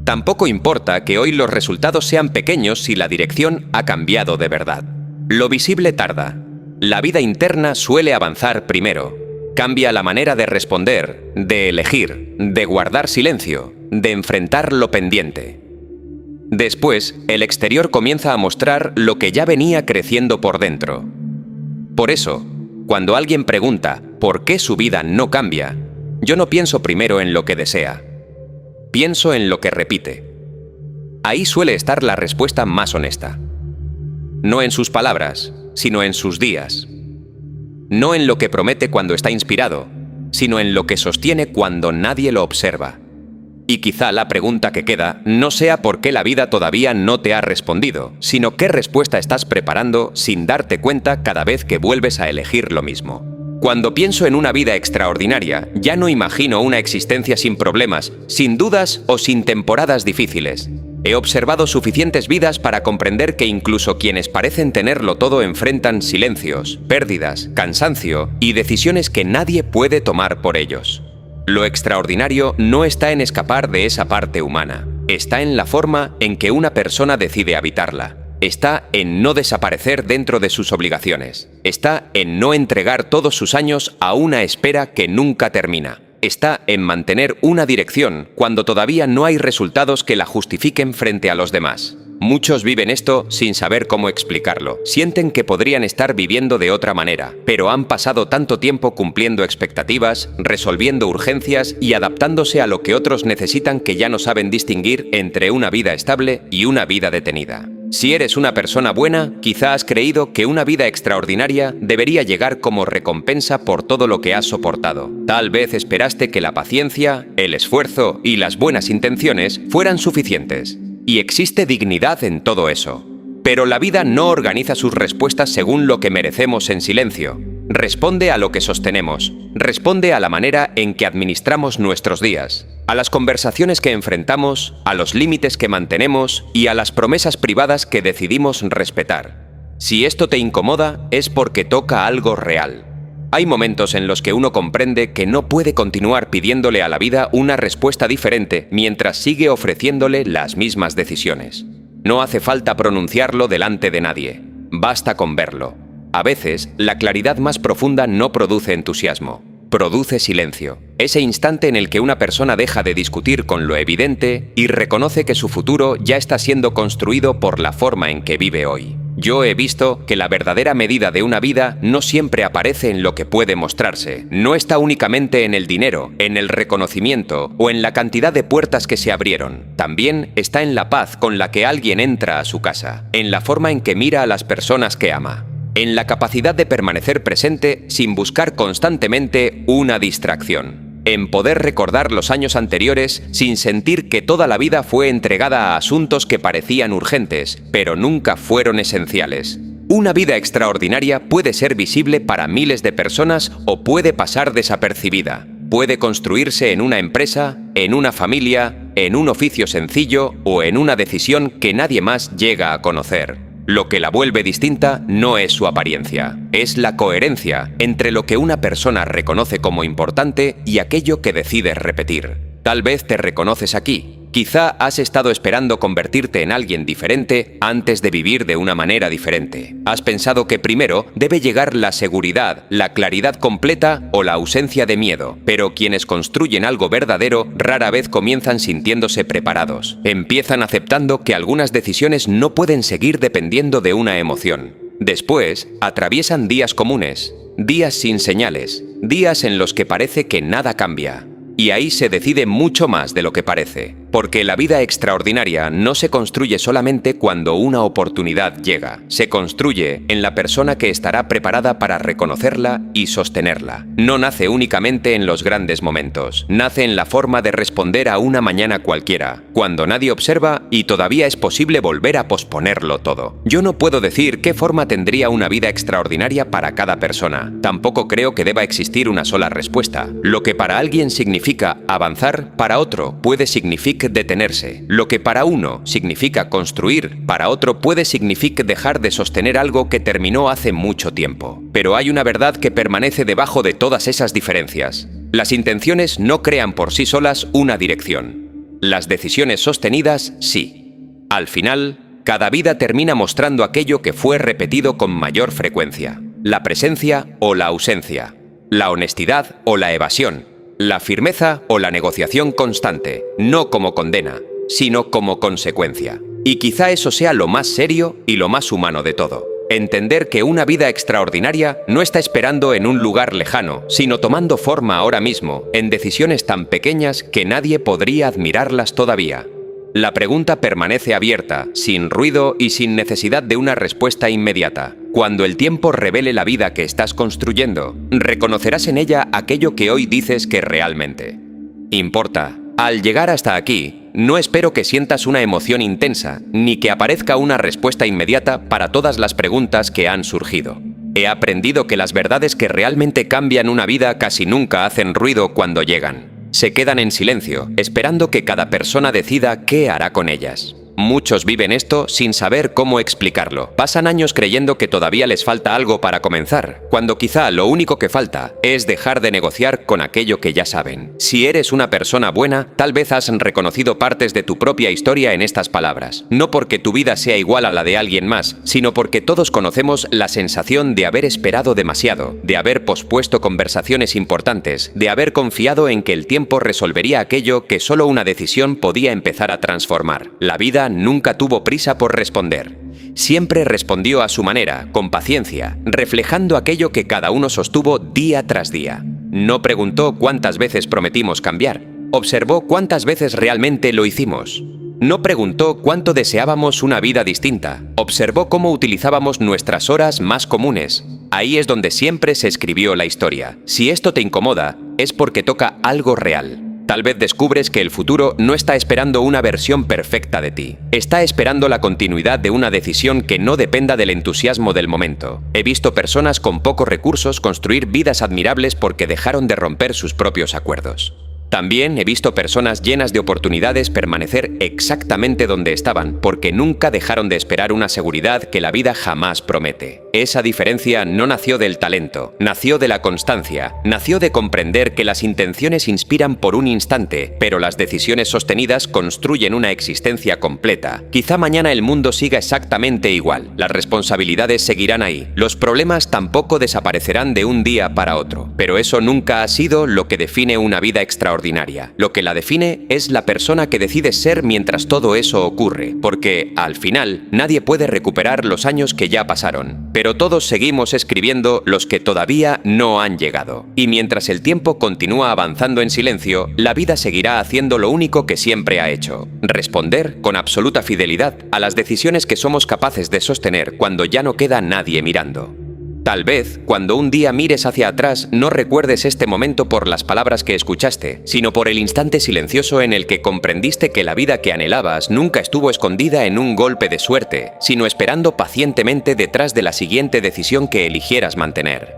Tampoco importa que hoy los resultados sean pequeños si la dirección ha cambiado de verdad. Lo visible tarda. La vida interna suele avanzar primero. Cambia la manera de responder, de elegir, de guardar silencio, de enfrentar lo pendiente. Después, el exterior comienza a mostrar lo que ya venía creciendo por dentro. Por eso, Cuando alguien pregunta ¿por qué su vida no cambia?, yo no pienso primero en lo que desea. Pienso en lo que repite. Ahí suele estar la respuesta más honesta. No en sus palabras, sino en sus días. No en lo que promete cuando está inspirado, sino en lo que sostiene cuando nadie lo observa. Y quizá la pregunta que queda no sea por qué la vida todavía no te ha respondido, sino qué respuesta estás preparando sin darte cuenta cada vez que vuelves a elegir lo mismo. Cuando pienso en una vida extraordinaria, ya no imagino una existencia sin problemas, sin dudas o sin temporadas difíciles. He observado suficientes vidas para comprender que incluso quienes parecen tenerlo todo enfrentan silencios, pérdidas, cansancio y decisiones que nadie puede tomar por ellos. Lo extraordinario no está en escapar de esa parte humana, está en la forma en que una persona decide habitarla. Está en no desaparecer dentro de sus obligaciones. Está en no entregar todos sus años a una espera que nunca termina. Está en mantener una dirección cuando todavía no hay resultados que la justifiquen frente a los demás. Muchos viven esto sin saber cómo explicarlo. Sienten que podrían estar viviendo de otra manera, pero han pasado tanto tiempo cumpliendo expectativas, resolviendo urgencias y adaptándose a lo que otros necesitan que ya no saben distinguir entre una vida estable y una vida detenida. Si eres una persona buena, quizá has creído que una vida extraordinaria debería llegar como recompensa por todo lo que has soportado. Tal vez esperaste que la paciencia, el esfuerzo y las buenas intenciones fueran suficientes. Y existe dignidad en todo eso. Pero la vida no organiza sus respuestas según lo que merecemos en silencio. Responde a lo que sostenemos. Responde a la manera en que administramos nuestros días, a las conversaciones que enfrentamos, a los límites que mantenemos y a las promesas privadas que decidimos respetar. Si esto te incomoda, es porque toca algo real. Hay momentos en los que uno comprende que no puede continuar pidiéndole a la vida una respuesta diferente mientras sigue ofreciéndole las mismas decisiones. No hace falta pronunciarlo delante de nadie, basta con verlo. A veces, la claridad más profunda no produce entusiasmo, produce silencio. Ese instante en el que una persona deja de discutir con lo evidente y reconoce que su futuro ya está siendo construido por la forma en que vive hoy. Yo he visto que la verdadera medida de una vida no siempre aparece en lo que puede mostrarse. No está únicamente en el dinero, en el reconocimiento o en la cantidad de puertas que se abrieron. También está en la paz con la que alguien entra a su casa, en la forma en que mira a las personas que ama, en la capacidad de permanecer presente sin buscar constantemente una distracción, en poder recordar los años anteriores sin sentir que toda la vida fue entregada a asuntos que parecían urgentes, pero nunca fueron esenciales. Una vida extraordinaria puede ser visible para miles de personas o puede pasar desapercibida. Puede construirse en una empresa, en una familia, en un oficio sencillo o en una decisión que nadie más llega a conocer. Lo que la vuelve distinta no es su apariencia, es la coherencia entre lo que una persona reconoce como importante y aquello que decide repetir. Tal vez te reconoces aquí. Quizá has estado esperando convertirte en alguien diferente antes de vivir de una manera diferente. Has pensado que primero debe llegar la seguridad, la claridad completa o la ausencia de miedo, pero quienes construyen algo verdadero rara vez comienzan sintiéndose preparados. Empiezan aceptando que algunas decisiones no pueden seguir dependiendo de una emoción. Después, atraviesan días comunes, días sin señales, días en los que parece que nada cambia. Y ahí se decide mucho más de lo que parece, porque la vida extraordinaria no se construye solamente cuando una oportunidad llega, se construye en la persona que estará preparada para reconocerla y sostenerla. No nace únicamente en los grandes momentos, nace en la forma de responder a una mañana cualquiera, cuando nadie observa y todavía es posible volver a posponerlo todo. Yo no puedo decir qué forma tendría una vida extraordinaria para cada persona, tampoco creo que deba existir una sola respuesta. Lo que para alguien significa avanzar, para otro puede significar detenerse. Lo que para uno significa construir, para otro puede significar dejar de sostener algo que terminó hace mucho tiempo. Pero hay una verdad que permanece debajo de todas esas diferencias. Las intenciones no crean por sí solas una dirección. Las decisiones sostenidas, sí. Al final, cada vida termina mostrando aquello que fue repetido con mayor frecuencia. La presencia o la ausencia. La honestidad o la evasión. La firmeza o la negociación constante, no como condena, sino como consecuencia. Y quizá eso sea lo más serio y lo más humano de todo. Entender que una vida extraordinaria no está esperando en un lugar lejano, sino tomando forma ahora mismo, en decisiones tan pequeñas que nadie podría admirarlas todavía. La pregunta permanece abierta, sin ruido y sin necesidad de una respuesta inmediata. Cuando el tiempo revele la vida que estás construyendo, reconocerás en ella aquello que hoy dices que realmente importa. Al llegar hasta aquí, no espero que sientas una emoción intensa, ni que aparezca una respuesta inmediata para todas las preguntas que han surgido. He aprendido que las verdades que realmente cambian una vida casi nunca hacen ruido cuando llegan. Se quedan en silencio, esperando que cada persona decida qué hará con ellas. Muchos viven esto sin saber cómo explicarlo. Pasan años creyendo que todavía les falta algo para comenzar, cuando quizá lo único que falta es dejar de negociar con aquello que ya saben. Si eres una persona buena, tal vez has reconocido partes de tu propia historia en estas palabras. No porque tu vida sea igual a la de alguien más, sino porque todos conocemos la sensación de haber esperado demasiado, de haber pospuesto conversaciones importantes, de haber confiado en que el tiempo resolvería aquello que solo una decisión podía empezar a transformar. La vida nunca tuvo prisa por responder. Siempre respondió a su manera, con paciencia, reflejando aquello que cada uno sostuvo día tras día. No preguntó cuántas veces prometimos cambiar, observó cuántas veces realmente lo hicimos. No preguntó cuánto deseábamos una vida distinta, observó cómo utilizábamos nuestras horas más comunes. Ahí es donde siempre se escribió la historia. Si esto te incomoda, es porque toca algo real. Tal vez descubres que el futuro no está esperando una versión perfecta de ti. Está esperando la continuidad de una decisión que no dependa del entusiasmo del momento. He visto personas con pocos recursos construir vidas admirables porque dejaron de romper sus propios acuerdos. También he visto personas llenas de oportunidades permanecer exactamente donde estaban, porque nunca dejaron de esperar una seguridad que la vida jamás promete. Esa diferencia no nació del talento, nació de la constancia, nació de comprender que las intenciones inspiran por un instante, pero las decisiones sostenidas construyen una existencia completa. Quizá mañana el mundo siga exactamente igual, las responsabilidades seguirán ahí, los problemas tampoco desaparecerán de un día para otro, pero eso nunca ha sido lo que define una vida extraordinaria. Lo que la define es la persona que decides ser mientras todo eso ocurre, porque, al final, nadie puede recuperar los años que ya pasaron, pero todos seguimos escribiendo los que todavía no han llegado. Y mientras el tiempo continúa avanzando en silencio, la vida seguirá haciendo lo único que siempre ha hecho: responder con absoluta fidelidad a las decisiones que somos capaces de sostener cuando ya no queda nadie mirando. Tal vez, cuando un día mires hacia atrás, no recuerdes este momento por las palabras que escuchaste, sino por el instante silencioso en el que comprendiste que la vida que anhelabas nunca estuvo escondida en un golpe de suerte, sino esperando pacientemente detrás de la siguiente decisión que eligieras mantener.